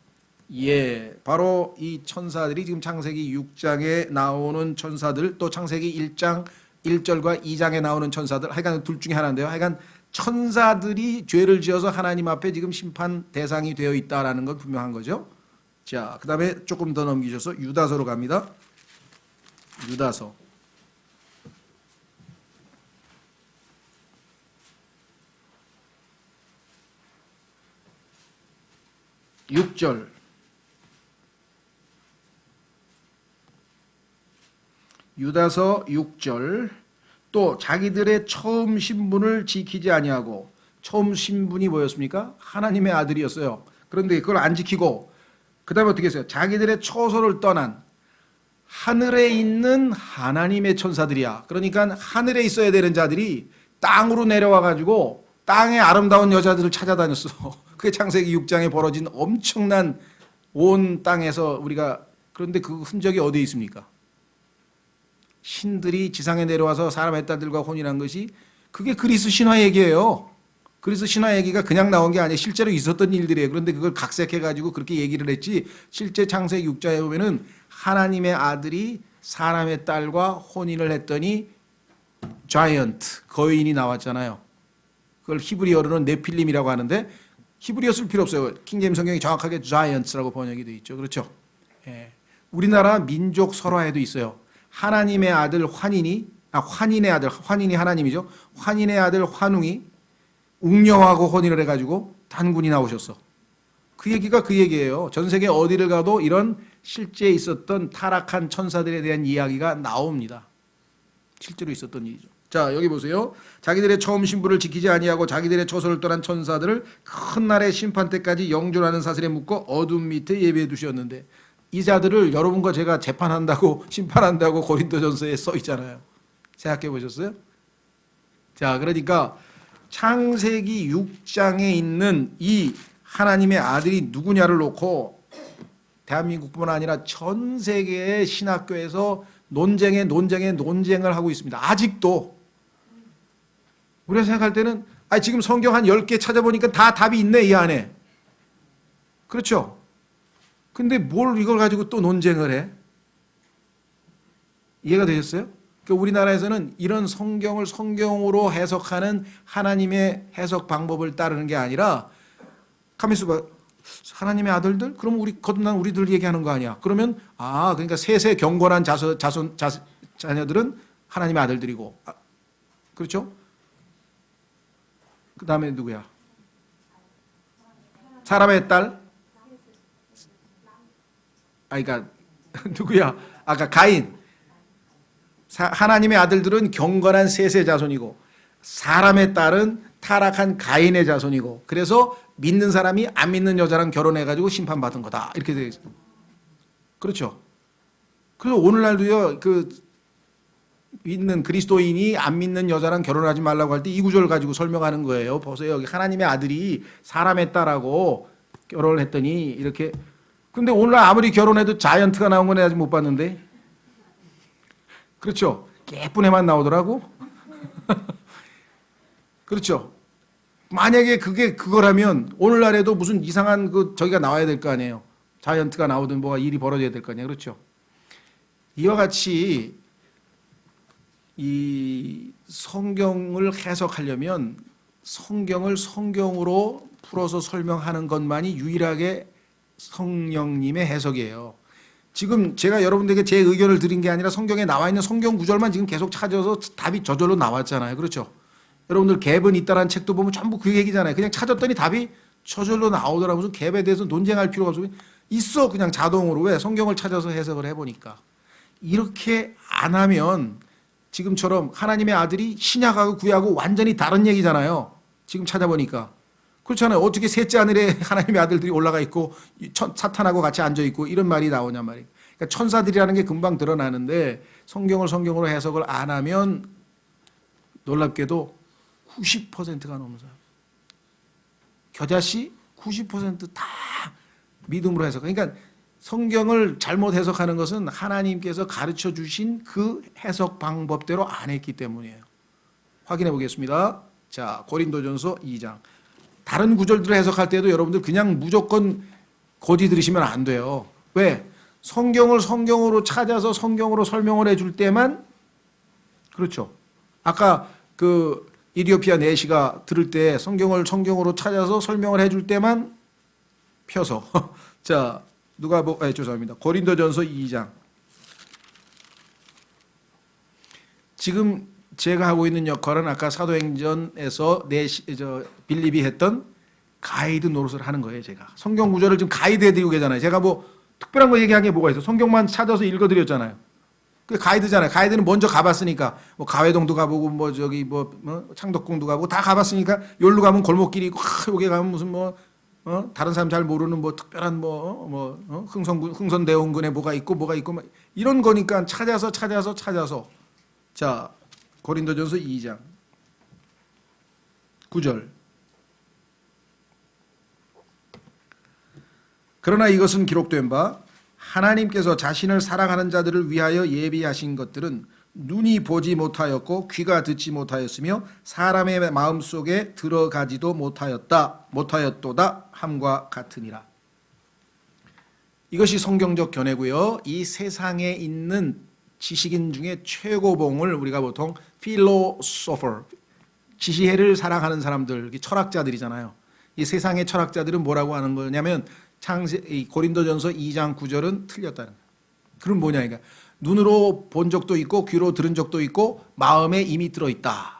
예, 바로 이 천사들이 지금 창세기 6장에 나오는 천사들, 또 창세기 1장 1절과 2장에 나오는 천사들, 하여간 둘 중에 하나인데요. 하여간 천사들이 죄를 지어서 하나님 앞에 지금 심판 대상이 되어 있다라는 건 분명한 거죠. 자, 그 다음에 조금 더 넘기셔서 유다서로 갑니다. 유다서. (6절) 유다서 6절. 또 자기들의 처음 신분을 지키지 아니하고, 처음 신분이 뭐였습니까? 하나님의 아들이었어요. 그런데 그걸 안 지키고, 그 다음에 어떻게 했어요? 자기들의 초소를 떠난 하늘에 있는 하나님의 천사들이야. 그러니까 하늘에 있어야 되는 자들이 땅으로 내려와 가지고 땅의 아름다운 여자들을 찾아다녔어. 그게 창세기 6장에 벌어진 엄청난, 온 땅에서 우리가, 그런데 그 흔적이 어디에 있습니까? 신들이 지상에 내려와서 사람의 딸들과 혼인한 것이, 그게 그리스 신화 얘기예요. 그리스 신화 얘기가 그냥 나온 게 아니에요. 실제로 있었던 일들이에요. 그런데 그걸 각색해가지고 그렇게 얘기를 했지, 실제 창세기 6장에 보면은 하나님의 아들이 사람의 딸과 혼인을 했더니 자이언트, 거인이 나왔잖아요. 그걸 히브리어로는 네필림이라고 하는데, 히브리어 쓸 필요 없어요. 킹제임 성경이 정확하게 자이언트라고 번역이 되어 있죠. 그렇죠? 예. 우리나라 민족 설화에도 있어요. 하나님의 아들 환인이, 환인의 아들, 환인이 하나님이죠. 환인의 아들 환웅이 웅녀하고 혼인을 해가지고 단군이 나오셨어. 그 얘기가 그 얘기예요. 전 세계 어디를 가도 이런 실제 있었던 타락한 천사들에 대한 이야기가 나옵니다. 실제로 있었던 일이죠. 자, 여기 보세요. 자기들의 처음 신분을 지키지 아니하고 자기들의 초소를 떠난 천사들을 큰 날의 심판 때까지 영존하는 사슬에 묶어 어둠 밑에 예비해 두셨는데, 이 자들을 여러분과 제가 재판한다고, 심판한다고 고린도전서에 써 있잖아요. 생각해 보셨어요? 자, 그러니까 창세기 6장에 있는 이 하나님의 아들이 누구냐를 놓고 대한민국뿐만 아니라 전 세계의 신학교에서 논쟁을 하고 있습니다. 아직도. 우리가 생각할 때는 지금 성경 한 10개 찾아보니까 다 답이 있네, 이 안에. 그렇죠? 근데 뭘 이걸 가지고 또 논쟁을 해? 이해가 되셨어요? 그러니까 우리나라에서는 이런 성경을 성경으로 해석하는 하나님의 해석 방법을 따르는 게 아니라, 가만히 있어봐. 하나님의 아들들? 그럼 거듭난 우리들 얘기하는 거 아니야? 그러면, 그러니까 세세 경건한 자녀들은 하나님의 아들들이고, 그렇죠? 그 다음에 누구야? 사람의 딸? 그러니까 누구야? 아까 가인. 하나님의 아들들은 경건한 셋의 자손이고 사람의 딸은 타락한 가인의 자손이고 그래서 믿는 사람이 안 믿는 여자랑 결혼해가지고 심판받은 거다. 이렇게 되어 있어요. 그렇죠. 그래서 오늘날도요, 믿는 그리스도인이 안 믿는 여자랑 결혼하지 말라고 할 때 이 구절을 가지고 설명하는 거예요. 보세요. 여기 하나님의 아들이 사람의 딸하고 결혼을 했더니 이렇게. 근데 오늘날 아무리 결혼해도 자이언트가 나온 건 아직 못 봤는데. 그렇죠. 예쁜 애만 나오더라고. 그렇죠. 만약에 그게 그거라면 오늘날에도 무슨 이상한 저기가 나와야 될 거 아니에요. 자이언트가 나오든 뭐가 일이 벌어져야 될 거 아니에요. 그렇죠. 이와 같이 이 성경을 해석하려면 성경을 성경으로 풀어서 설명하는 것만이 유일하게 성령님의 해석이에요. 지금 제가 여러분들에게 제 의견을 드린 게 아니라 성경에 나와 있는 성경 구절만 지금 계속 찾아서 답이 저절로 나왔잖아요. 그렇죠? 여러분들 갭은 있다라는 책도 보면 전부 그 얘기잖아요. 그냥 찾았더니 답이 저절로 나오더라고요. 무슨 갭에 대해서 논쟁할 필요가 없어요. 있어 그냥 자동으로. 왜? 성경을 찾아서 해석을 해보니까. 이렇게 안 하면 지금처럼 하나님의 아들이 신약하고 구약하고 완전히 다른 얘기잖아요. 지금 찾아보니까. 그렇잖아요. 어떻게 셋째 하늘에 하나님의 아들들이 올라가 있고 사탄하고 같이 앉아 있고 이런 말이 나오냔 말이에요. 그러니까 천사들이라는 게 금방 드러나는데 성경을 성경으로 해석을 안 하면 놀랍게도 90%가 넘는 사람. 겨자씨 90%다 믿음으로 해석. 그러니까 성경을 잘못 해석하는 것은 하나님께서 가르쳐 주신 그 해석 방법대로 안 했기 때문이에요. 확인해 보겠습니다. 자, 고린도전서 2장. 다른 구절들을 해석할 때도 여러분들 그냥 무조건 고지 들으시면 안 돼요. 왜? 성경을 성경으로 찾아서 성경으로 설명을 해줄 때만. 그렇죠. 아까 이디오피아 내시가 들을 때 성경을 성경으로 찾아서 설명을 해줄 때만 펴서. 자, 죄송합니다. 고린도전서 2장. 지금 제가 하고 있는 역할은 아까 사도행전에서 빌립이 했던 가이드 노릇을 하는 거예요. 제가 성경 구절을 지금 가이드 해드리고 계잖아요. 제가 뭐 특별한 거 얘기한 게 뭐가 있어? 성경만 찾아서 읽어드렸잖아요. 그 가이드잖아요. 가이드는 먼저 가봤으니까 뭐 가회동도 가보고 창덕궁도 가보고 다 가봤으니까 여기로 가면 골목길이 있고 여기 가면 무슨 다른 사람 잘 모르는 특별한 흥선대원군에 뭐가 있고 이런 거니까 찾아서. 자, 고린도전서 2장 9절. 그러나 이것은 기록된 바 하나님께서 자신을 사랑하는 자들을 위하여 예비하신 것들은 눈이 보지 못하였고 귀가 듣지 못하였으며 사람의 마음속에 들어가지도 못하였도다 함과 같으니라. 이것이 성경적 견해고요. 이 세상에 있는 지식인 중에 최고봉을 우리가 보통 필로소퍼, 지시해를 사랑하는 사람들, 철학자들이잖아요. 이 세상의 철학자들은 뭐라고 하는 거냐면 고린도전서 2장 9절은 틀렸다는 거예요. 그럼 뭐냐? 그러니까 눈으로 본 적도 있고 귀로 들은 적도 있고 마음에 이미 들어있다.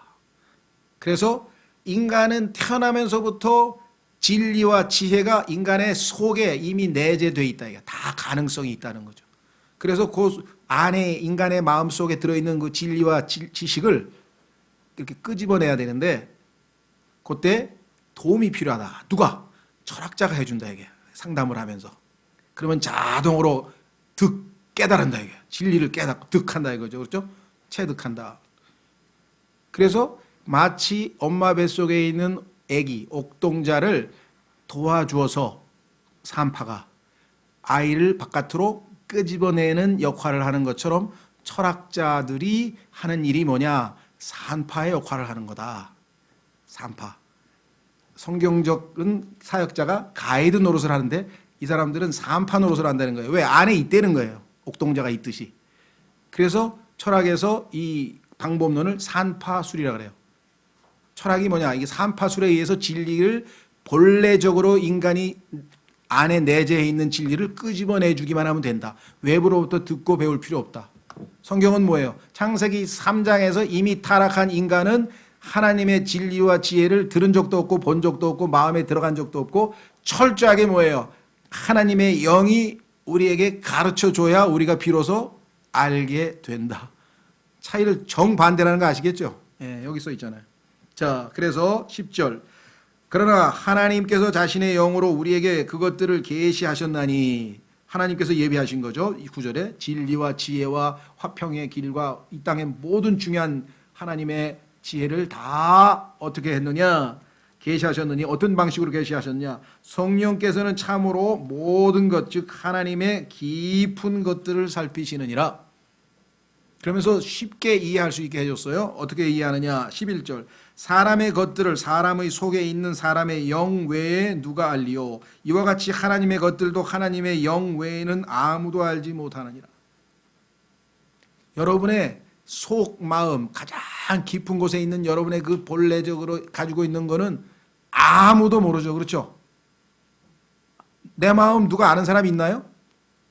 그래서 인간은 태어나면서부터 진리와 지혜가 인간의 속에 이미 내재되어 있다. 다 가능성이 있다는 거죠. 그래서 그 안에 인간의 마음속에 들어있는 그 진리와 지식을 이렇게 끄집어내야 되는데 그때 도움이 필요하다. 누가? 철학자가 해준다 이게. 상담을 하면서. 그러면 자동으로 깨달은다 이게. 진리를 깨닫고 득한다 이거죠. 그렇죠? 체득한다. 그래서 마치 엄마 뱃속에 있는 아기, 옥동자를 도와주어서 산파가 아이를 바깥으로 끄집어내는 역할을 하는 것처럼 철학자들이 하는 일이 뭐냐? 산파의 역할을 하는 거다. 산파. 성경적인 사역자가 가이드 노릇을 하는데 이 사람들은 산파 노릇을 한다는 거예요. 왜? 안에 있다는 거예요. 옥동자가 있듯이. 그래서 철학에서 이 방법론을 산파술이라고 그래요. 철학이 뭐냐? 이게 산파술에 의해서 진리를 본래적으로 인간이 안에 내재해 있는 진리를 끄집어내 주기만 하면 된다. 외부로부터 듣고 배울 필요 없다. 성경은 뭐예요? 창세기 3장에서 이미 타락한 인간은 하나님의 진리와 지혜를 들은 적도 없고 본 적도 없고 마음에 들어간 적도 없고 철저하게 뭐예요? 하나님의 영이 우리에게 가르쳐줘야 우리가 비로소 알게 된다. 차이를 정반대라는 거 아시겠죠? 예, 여기 써 있잖아요. 자, 그래서 10절. 그러나 하나님께서 자신의 영으로 우리에게 그것들을 계시하셨나니, 하나님께서 예비하신 거죠. 이 9절에 진리와 지혜와 화평의 길과 이 땅의 모든 중요한 하나님의 지혜를 다 어떻게 했느냐? 계시하셨느니 어떤 방식으로 계시하셨냐? 성령께서는 참으로 모든 것, 즉 하나님의 깊은 것들을 살피시느니라. 그러면서 쉽게 이해할 수 있게 해줬어요. 어떻게 이해하느냐? 11절. 사람의 것들을 사람의 속에 있는 사람의 영 외에 누가 알리요? 이와 같이 하나님의 것들도 하나님의 영 외에는 아무도 알지 못하느니라. 여러분의 속 마음, 가장 깊은 곳에 있는 여러분의 그 본래적으로 가지고 있는 거는 아무도 모르죠. 그렇죠? 내 마음 누가 아는 사람 있나요?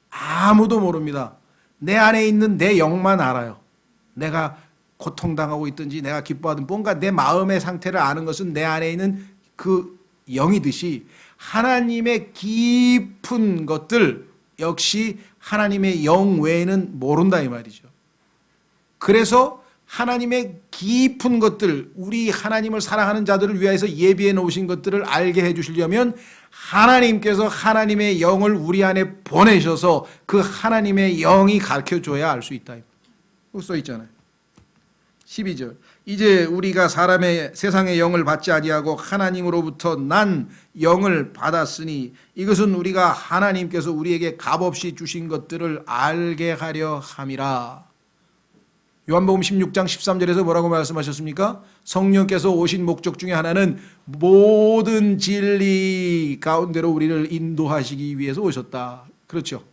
아무도 모릅니다. 내 안에 있는 내 영만 알아요. 내가 고통당하고 있든지 내가 기뻐하든 뭔가 내 마음의 상태를 아는 것은 내 안에 있는 그 영이듯이 하나님의 깊은 것들 역시 하나님의 영 외에는 모른다 이 말이죠. 그래서 하나님의 깊은 것들, 우리 하나님을 사랑하는 자들을 위해서 예비해 놓으신 것들을 알게 해 주시려면 하나님께서 하나님의 영을 우리 안에 보내셔서 그 하나님의 영이 가르쳐줘야 알 수 있다. 그거 써 있잖아요. 12절. 이제 우리가 세상의 영을 받지 아니하고 하나님으로부터 난 영을 받았으니 이것은 우리가 하나님께서 우리에게 값없이 주신 것들을 알게 하려 함이라. 요한복음 16장 13절에서 뭐라고 말씀하셨습니까? 성령께서 오신 목적 중에 하나는 모든 진리 가운데로 우리를 인도하시기 위해서 오셨다. 그렇죠?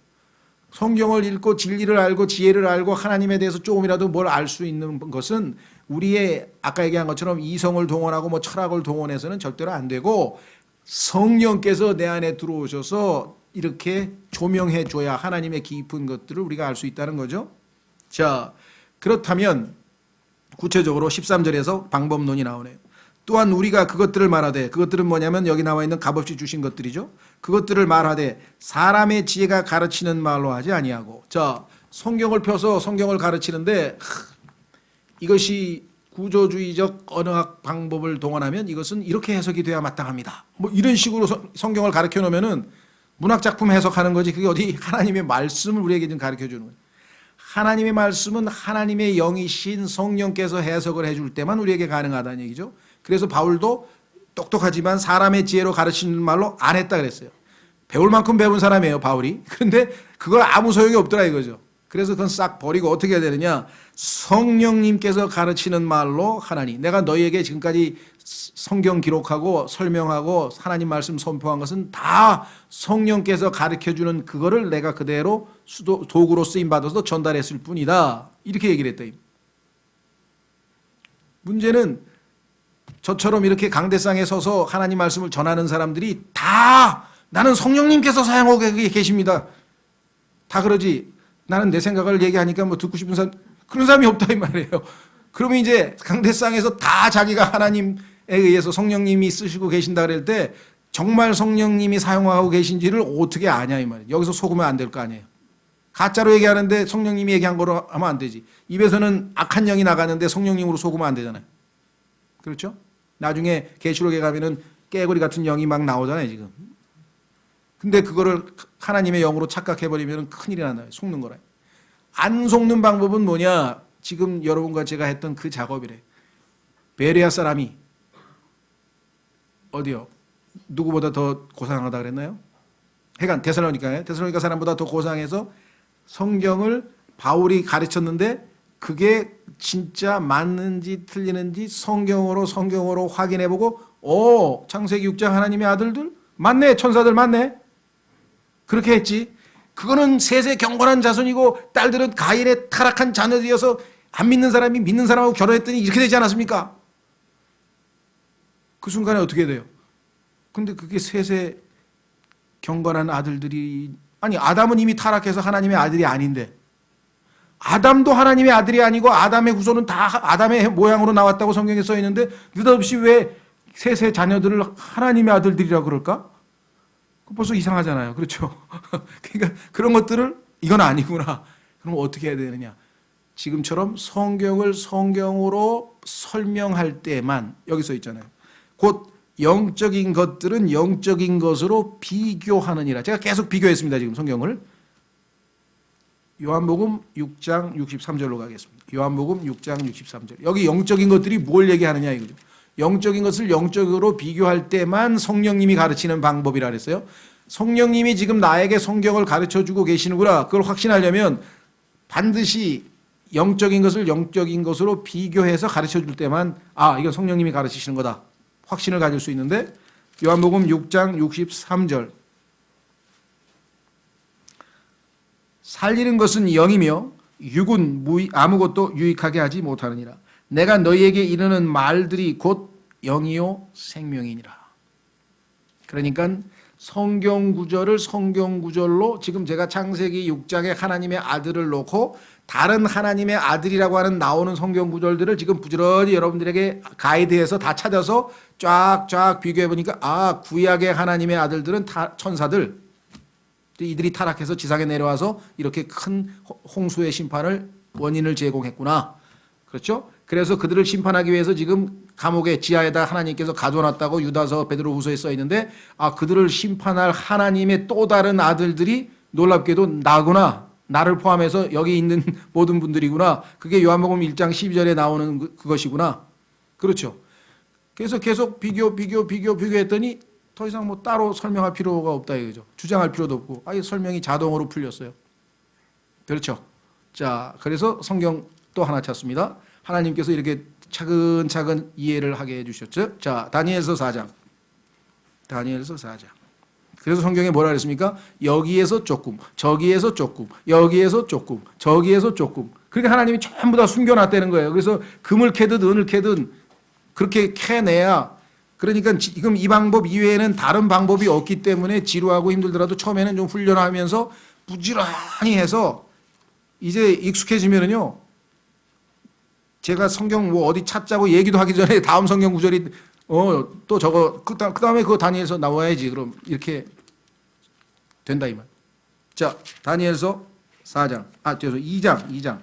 성경을 읽고 진리를 알고 지혜를 알고 하나님에 대해서 조금이라도 뭘 알 수 있는 것은 우리의 아까 얘기한 것처럼 이성을 동원하고 뭐 철학을 동원해서는 절대로 안 되고 성령께서 내 안에 들어오셔서 이렇게 조명해 줘야 하나님의 깊은 것들을 우리가 알 수 있다는 거죠. 자, 그렇다면 구체적으로 13절에서 방법론이 나오네요. 또한 우리가 그것들을 말하되, 그것들은 뭐냐면 여기 나와 있는 값없이 주신 것들이죠. 그것들을 말하되 사람의 지혜가 가르치는 말로 하지 아니하고. 자, 성경을 펴서 성경을 가르치는데 이것이 구조주의적 언어학 방법을 동원하면 이것은 이렇게 해석이 돼야 마땅합니다. 뭐 이런 식으로 성경을 가르쳐 놓으면은 문학작품 해석하는 거지 그게 어디 하나님의 말씀을 우리에게 좀 가르쳐 주는 거예요. 하나님의 말씀은 하나님의 영이신 성령께서 해석을 해줄 때만 우리에게 가능하다는 얘기죠. 그래서 바울도 똑똑하지만 사람의 지혜로 가르치는 말로 안 했다 그랬어요. 배울 만큼 배운 사람이에요, 바울이. 그런데 그걸 아무 소용이 없더라 이거죠. 그래서 그건 싹 버리고 어떻게 해야 되느냐? 성령님께서 가르치는 말로 하나니. 내가 너희에게 지금까지 성경 기록하고 설명하고 하나님 말씀 선포한 것은 다 성령께서 가르쳐주는 그거를 내가 그대로 도구로 쓰임받아서 전달했을 뿐이다. 이렇게 얘기를 했다. 문제는 저처럼 이렇게 강대상에 서서 하나님 말씀을 전하는 사람들이 다 나는 성령님께서 사용하고 계십니다. 다 그러지. 나는 내 생각을 얘기하니까 뭐 듣고 싶은 사람, 그런 사람이 없다 이 말이에요. 그러면 이제 강대상에서 다 자기가 하나님에 의해서 성령님이 쓰시고 계신다 그럴 때 정말 성령님이 사용하고 계신지를 어떻게 아냐 이 말이에요. 여기서 속으면 안 될 거 아니에요. 가짜로 얘기하는데 성령님이 얘기한 거로 하면 안 되지. 입에서는 악한 영이 나가는데 성령님으로 속으면 안 되잖아요. 그렇죠? 나중에 계시록에 가면은 깨구리 같은 영이 막 나오잖아요 지금. 근데 그거를 하나님의 영으로 착각해버리면 큰일이 나요. 속는 거라. 안 속는 방법은 뭐냐? 지금 여러분과 제가 했던 그 작업이래. 베레아 사람이 어디요? 누구보다 더 고상하다 그랬나요? 하여간 데살로니가 사람보다 더 고상해서 성경을 바울이 가르쳤는데 그게 진짜 맞는지 틀리는지 성경으로 확인해보고 창세기 6장 하나님의 아들들 맞네, 천사들 맞네. 그렇게 했지. 그거는 셋의 경건한 자손이고 딸들은 가인의 타락한 자녀들이어서 안 믿는 사람이 믿는 사람하고 결혼했더니 이렇게 되지 않았습니까? 그 순간에 어떻게 돼요? 근데 그게 셋의 경건한 아들들이, 아니 아담은 이미 타락해서 하나님의 아들이 아닌데 아담도 하나님의 아들이 아니고 아담의 후손은 다 아담의 모양으로 나왔다고 성경에 써 있는데 느닷없이 왜 셋의 자녀들을 하나님의 아들들이라고 그럴까? 벌써 이상하잖아요. 그렇죠? 그러니까 그런 것들을 이건 아니구나. 그럼 어떻게 해야 되느냐? 지금처럼 성경을 성경으로 설명할 때만 여기 써 있잖아요. 곧 영적인 것들은 영적인 것으로 비교하느니라. 제가 계속 비교했습니다. 지금 성경을. 요한복음 6장 63절로 가겠습니다. 요한복음 6장 63절. 여기 영적인 것들이 뭘 얘기하느냐 이거죠. 영적인 것을 영적으로 비교할 때만 성령님이 가르치는 방법이라 그랬어요. 성령님이 지금 나에게 성경을 가르쳐주고 계시는구나. 그걸 확신하려면 반드시 영적인 것을 영적인 것으로 비교해서 가르쳐줄 때만 이건 성령님이 가르치시는 거다. 확신을 가질 수 있는데 요한복음 6장 63절. 살리는 것은 영이며 육은 아무것도 유익하게 하지 못하느니라. 내가 너희에게 이르는 말들이 곧 영이요 생명이니라. 그러니까 성경 구절을 성경 구절로 지금 제가 창세기 6장에 하나님의 아들을 놓고 다른 하나님의 아들이라고 하는 나오는 성경 구절들을 지금 부지런히 여러분들에게 가이드해서 다 찾아서 쫙쫙 비교해 보니까 구약의 하나님의 아들들은 천사들, 이들이 타락해서 지상에 내려와서 이렇게 큰 홍수의 심판을 원인을 제공했구나. 그렇죠? 그래서 그들을 심판하기 위해서 지금 감옥의 지하에다 하나님께서 가둬놨다고 유다서 베드로후서에 써 있는데 그들을 심판할 하나님의 또 다른 아들들이 놀랍게도 나구나. 나를 포함해서 여기 있는 모든 분들이구나. 그게 요한복음 1장 12절에 나오는 그것이구나. 그렇죠? 그래서 계속 비교했더니 더 이상 뭐 따로 설명할 필요가 없다 이거죠. 주장할 필요도 없고 설명이 자동으로 풀렸어요. 그렇죠? 자, 그래서 성경 또 하나 찾습니다. 하나님께서 이렇게 차근차근 이해를 하게 해주셨죠. 자, 다니엘서 4장. 다니엘서 4장. 그래서 성경에 뭐라 그랬습니까? 여기에서 조금, 저기에서 조금, 여기에서 조금, 저기에서 조금. 그러니까 하나님이 전부 다 숨겨놨다는 거예요. 그래서 금을 캐든 은을 캐든 그렇게 캐내야, 그러니까 지금 이 방법 이외에는 다른 방법이 없기 때문에 지루하고 힘들더라도 처음에는 좀 훈련하면서 부지런히 해서 이제 익숙해지면은요, 제가 성경 뭐 어디 찾자고 얘기도 하기 전에 다음 성경 구절이 또 저거 그 다음에 그거 다니엘서 나와야지. 그럼 이렇게 된다 이 말. 자, 다니엘서 4장. 2장.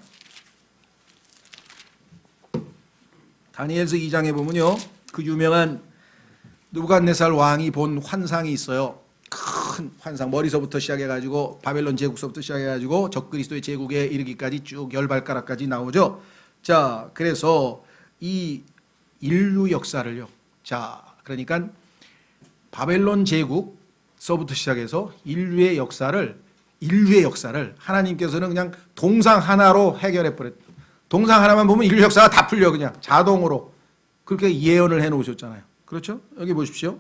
다니엘서 2장에 보면요, 그 유명한 느부갓네살 왕이 본 환상이 있어요. 큰 환상, 머리서부터 시작해가지고 바벨론 제국서부터 시작해가지고 적그리스도의 제국에 이르기까지 쭉 10발가락까지 나오죠. 자, 그래서 이 인류 역사를요. 자, 그러니까 바벨론 제국서부터 시작해서 인류의 역사를 하나님께서는 그냥 동상 하나로 해결해 버렸죠. 동상 하나만 보면 인류 역사가 다 풀려 그냥 자동으로. 그렇게 예언을 해 놓으셨잖아요. 그렇죠? 여기 보십시오.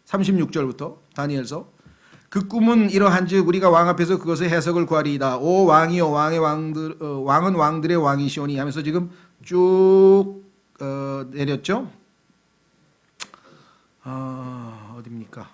36절부터 다니엘서. 그 꿈은 이러한즉 우리가 왕 앞에서 그것의 해석을 구하리이다. 오 왕이여 왕은 왕들의 왕이시오니 하면서 지금 쭉 내렸죠. 어디입니까?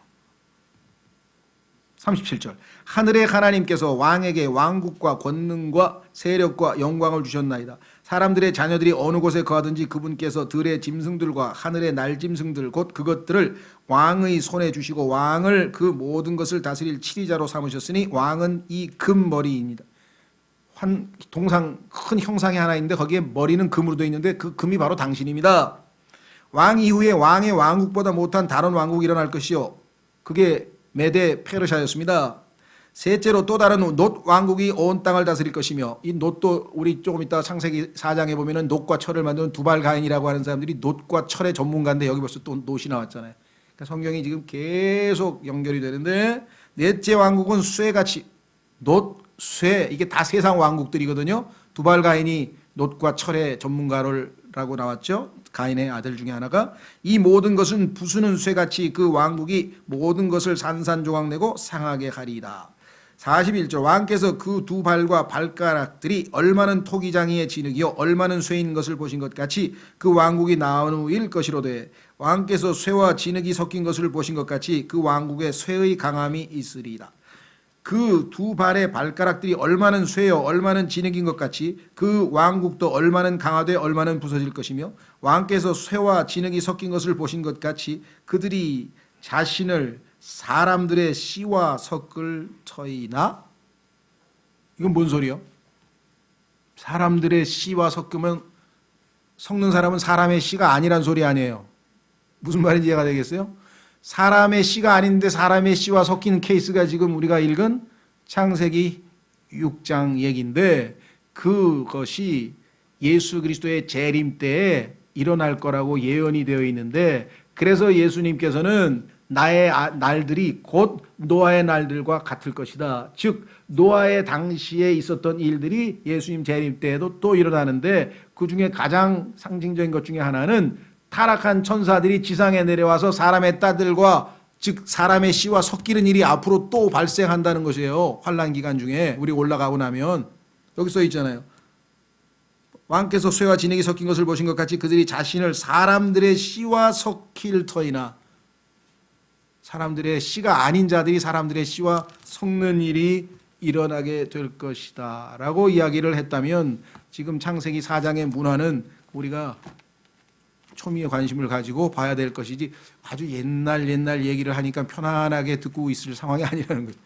37절. 하늘의 하나님께서 왕에게 왕국과 권능과 세력과 영광을 주셨나이다. 사람들의 자녀들이 어느 곳에 거하든지 그분께서 들의 짐승들과 하늘의 날짐승들 곧 그것들을 왕의 손에 주시고 왕을 그 모든 것을 다스릴 치리자로 삼으셨으니 왕은 이 금머리입니다. 동상 큰 형상이 하나 있는데 거기에 머리는 금으로 되어 있는데 그 금이 바로 당신입니다. 왕 이후에 왕의 왕국보다 못한 다른 왕국이 일어날 것이요, 그게 메데 페르시아였습니다. 셋째로 또 다른 놋 왕국이 온 땅을 다스릴 것이며, 이 놋도 우리 조금 이따 창세기 4장에 보면은 놋과 철을 만드는 두발 가인이라고 하는 사람들이 놋과 철의 전문가인데 여기 벌써 또 놋이 나왔잖아요. 그러니까 성경이 지금 계속 연결이 되는데, 넷째 왕국은 쇠같이, 놋, 쇠, 이게 다 세상 왕국들이거든요. 두발 가인이 놋과 철의 전문가라고 나왔죠. 가인의 아들 중에 하나가. 이 모든 것은 부수는 쇠같이 그 왕국이 모든 것을 산산조각내고 상하게 하리이다. 41절. 왕께서 그 두 발과 발가락들이 얼마는 토기장이의 진흙이요 얼마는 쇠인 것을 보신 것 같이 그 왕국이 나누일 것이로되, 왕께서 쇠와 진흙이 섞인 것을 보신 것 같이 그 왕국에 쇠의 강함이 있으리이다. 그 두 발의 발가락들이 얼마는 쇠요 얼마는 진흙인 것 같이 그 왕국도 얼마는 강화돼 얼마는 부서질 것이며 왕께서 쇠와 진흙이 섞인 것을 보신 것 같이 그들이 자신을 사람들의 씨와 섞을 터이나. 이건 뭔 소리요? 사람들의 씨와 섞으면 섞는 사람은 사람의 씨가 아니란 소리 아니에요. 무슨 말인지 이해가 되겠어요? 사람의 씨가 아닌데 사람의 씨와 섞이는 케이스가 지금 우리가 읽은 창세기 6장 얘기인데 그것이 예수 그리스도의 재림 때에 일어날 거라고 예언이 되어 있는데 그래서 예수님께서는 나의 날들이 곧 노아의 날들과 같을 것이다. 즉 노아의 당시에 있었던 일들이 예수님 재림 때에도 또 일어나는데 그중에 가장 상징적인 것 중에 하나는 타락한 천사들이 지상에 내려와서 사람의 딸들과 즉 사람의 씨와 섞이는 일이 앞으로 또 발생한다는 것이에요. 환난 기간 중에 우리 올라가고 나면 여기 써 있잖아요. 왕께서 쇠와 진흙이 섞인 것을 보신 것 같이 그들이 자신을 사람들의 씨와 섞일 터이나. 사람들의 씨가 아닌 자들이 사람들의 씨와 섞는 일이 일어나게 될 것이다 라고 이야기를 했다면 지금 창세기 4장의 문화는 우리가 초미의 관심을 가지고 봐야 될 것이지 아주 옛날 얘기를 하니까 편안하게 듣고 있을 상황이 아니라는 거죠.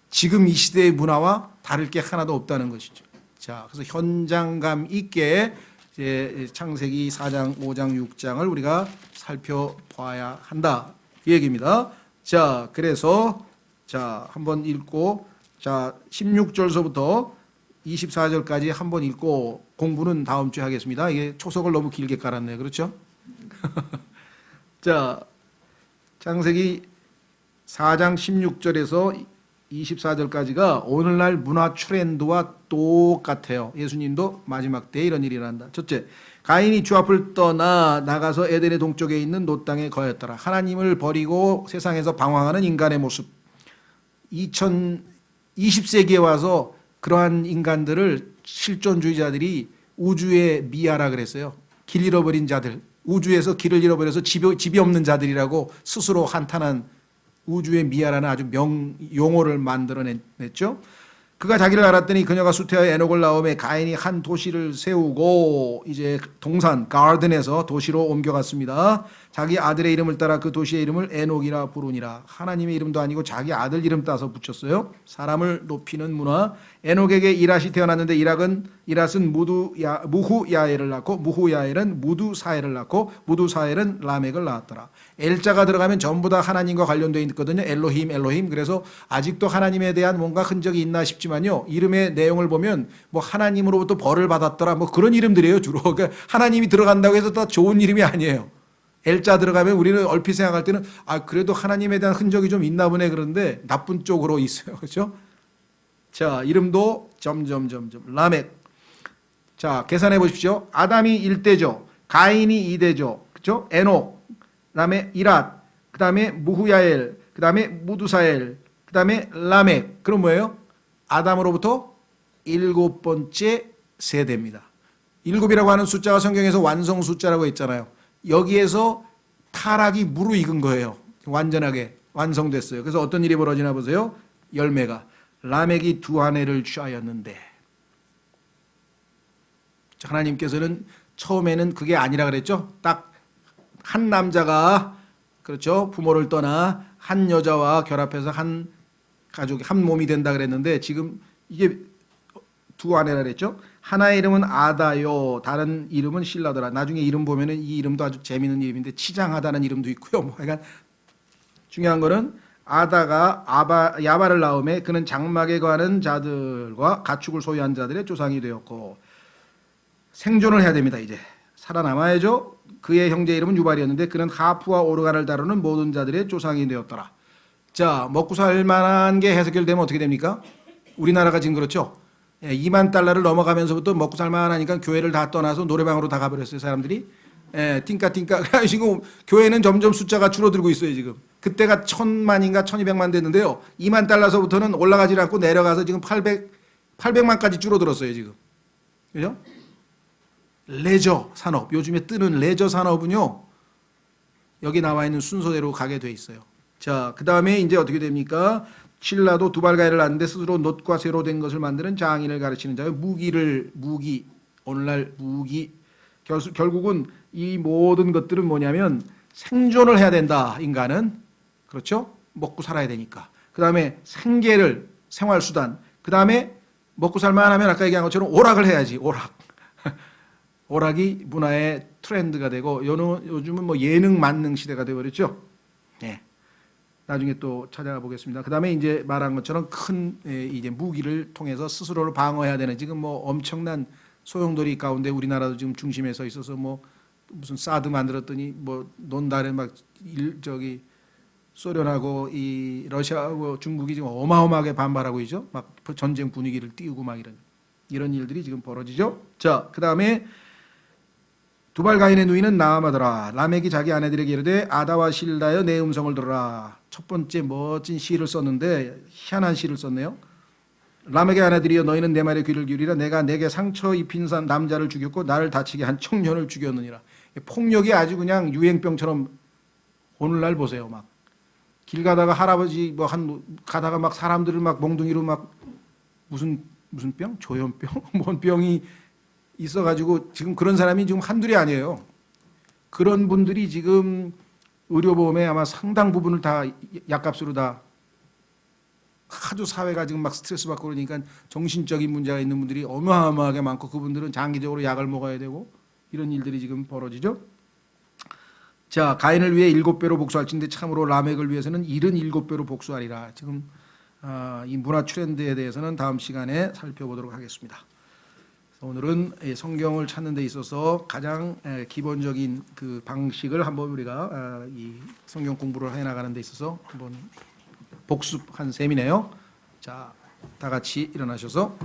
지금 이 시대의 문화와 다를 게 하나도 없다는 것이죠. 자, 그래서 현장감 있게 이제 창세기 4장, 5장, 6장을 우리가 살펴봐야 한다 이 얘기입니다. 자, 그래서 자 한번 읽고 자 16절서부터 24절까지 한번 읽고 공부는 다음 주에 하겠습니다. 이게 초석을 너무 길게 깔았네요. 그렇죠? 자, 창세기 4장 16절에서 24절까지가 오늘날 문화 트렌드와 똑같아요. 예수님도 마지막 때에 이런 일이 일어난다. 첫째, 가인이 주 앞을 떠나 나가서 에덴의 동쪽에 있는 놋 땅에 거했더라. 하나님을 버리고 세상에서 방황하는 인간의 모습. 20세기에 와서 그러한 인간들을 실존주의자들이 우주의 미아라 그랬어요. 길 잃어버린 자들, 우주에서 길을 잃어버려서 집이 없는 자들이라고 스스로 한탄한 우주의 미아라는 아주 용어를 만들어냈죠. 그가 자기를 알았더니 그녀가 수태하여 에녹을 낳음에 가인이 한 도시를 세우고 이제 동산 가든에서 도시로 옮겨갔습니다. 자기 아들의 이름을 따라 그 도시의 이름을 에녹이라 부르니라. 하나님의 이름도 아니고 자기 아들 이름 따서 붙였어요. 사람을 높이는 문화. 에녹에게 이랏이 태어났는데 이랏은 무후야엘을 낳고 무후야엘은 무두사엘을 낳고 무두사엘은 라멕을 낳았더라. 엘자가 들어가면 전부 다 하나님과 관련되어 있거든요. 엘로힘. 그래서 아직도 하나님에 대한 뭔가 흔적이 있나 싶지만요. 이름의 내용을 보면 뭐 하나님으로부터 벌을 받았더라 뭐 그런 이름들이에요 주로. 그러니까 하나님이 들어간다고 해서 다 좋은 이름이 아니에요. 엘자 들어가면 우리는 얼핏 생각할 때는 아 그래도 하나님에 대한 흔적이 좀 있나 보네 그런데 나쁜 쪽으로 있어요. 그렇죠? 자, 이름도 점점점점 라멕. 자, 계산해 보십시오. 아담이 1대죠. 가인이 2대죠. 그렇죠? 에녹. 그다음에 이랏. 그다음에 무후야엘. 그다음에 무두사엘. 그다음에 라멕. 그럼 뭐예요? 아담으로부터 7번째 세대입니다. 7이라고 하는 숫자가 성경에서 완성 숫자라고 했잖아요. 여기에서 타락이 무르익은 거예요. 완전하게 완성됐어요. 그래서 어떤 일이 벌어지나 보세요. 열매가 라멕이 두 아내를 취하였는데 하나님께서는 처음에는 그게 아니라 그랬죠. 딱 한 남자가 그렇죠. 부모를 떠나 한 여자와 결합해서 한 가족이 한 몸이 된다 그랬는데 지금 이게 두 아내라 그랬죠. 하나의 이름은 아다요, 다른 이름은 실라더라. 나중에 이름 보면은 이 이름도 아주 재미있는 이름인데 치장하다는 이름도 있고요. 뭐 그러니까 중요한 거는 아다가 야바를 낳음에 그는 장막에 관한 자들과 가축을 소유한 자들의 조상이 되었고 생존을 해야 됩니다. 이제 살아남아야죠. 그의 형제 이름은 유발이었는데 그는 하프와 오르간을 다루는 모든 자들의 조상이 되었더라. 자, 먹고 살 만한 게 해석되면 어떻게 됩니까? 우리나라가 지금 그렇죠. 2만 달러를 넘어가면서부터 먹고 살만하니까 교회를 다 떠나서 노래방으로 다 가버렸어요. 사람들이. 띵까. 지금 교회는 점점 숫자가 줄어들고 있어요. 지금. 그때가 1000만인가 1200만 됐는데요. 2만 달러서부터는 올라가지 않고 내려가서 지금 800만까지 줄어들었어요. 지금. 그죠? 레저 산업. 요즘에 뜨는 레저 산업은요. 여기 나와 있는 순서대로 가게 돼 있어요. 자, 그 다음에 이제 어떻게 됩니까? 신라도 두발가인을 낳는데 스스로 놋과 쇠로 된 것을 만드는 장인을 가르치는 자요. 무기 오늘날 무기 결국은 이 모든 것들은 뭐냐면 생존을 해야 된다. 인간은 그렇죠? 먹고 살아야 되니까. 그 다음에 생계를 생활수단. 그 다음에 먹고 살만하면 아까 얘기한 것처럼 오락을 해야지. 오락. 오락이 문화의 트렌드가 되고 요즘은 뭐 예능 만능 시대가 되어버렸죠. 네. 나중에 또 찾아가 보겠습니다. 그 다음에 이제 말한 것처럼 큰 이제 무기를 통해서 스스로를 방어해야 되는 지금 뭐 엄청난 소용돌이 가운데 우리나라도 지금 중심에 서 있어서 뭐 무슨 사드 만들었더니 뭐 논달에 막 저기 소련하고 이 러시아하고 중국이 지금 어마어마하게 반발하고 있죠. 막 전쟁 분위기를 띄우고 막 이런 일들이 지금 벌어지죠. 자, 그 다음에 두발가인의 누이는 나아마더라. 라멕이 자기 아내들에게 이르되 아다와 실다여 내 음성을 들어라. 첫 번째 멋진 시를 썼는데 희한한 시를 썼네요. 라멕의 아내들이여 너희는 내 말에 귀를 기울이라. 내가 내게 상처 입힌 남자를 죽였고 나를 다치게 한 청년을 죽였느니라. 폭력이 아주 그냥 유행병처럼 오늘날 보세요. 막 길 가다가 할아버지 뭐 가다가 막 사람들을 막 몽둥이로 막 무슨 병? 조현병? 뭔 병이 있어가지고 지금 그런 사람이 지금 한둘이 아니에요. 그런 분들이 지금 의료보험에 아마 상당 부분을 다 약값으로 다 하도 사회가 지금 막 스트레스 받고 그러니까 정신적인 문제가 있는 분들이 어마어마하게 많고 그분들은 장기적으로 약을 먹어야 되고 이런 일들이 지금 벌어지죠. 자, 가인을 위해 7배로 복수할진데 참으로 라멕을 위해서는 77배로 복수하리라. 지금 이 문화 트렌드에 대해서는 다음 시간에 살펴보도록 하겠습니다. 오늘은 성경을 찾는 데 있어서 가장 기본적인 그 방식을 한번 우리가 이 성경 공부를 해 나가는 데 있어서 한번 복습한 셈이네요. 자, 다 같이 일어나셔서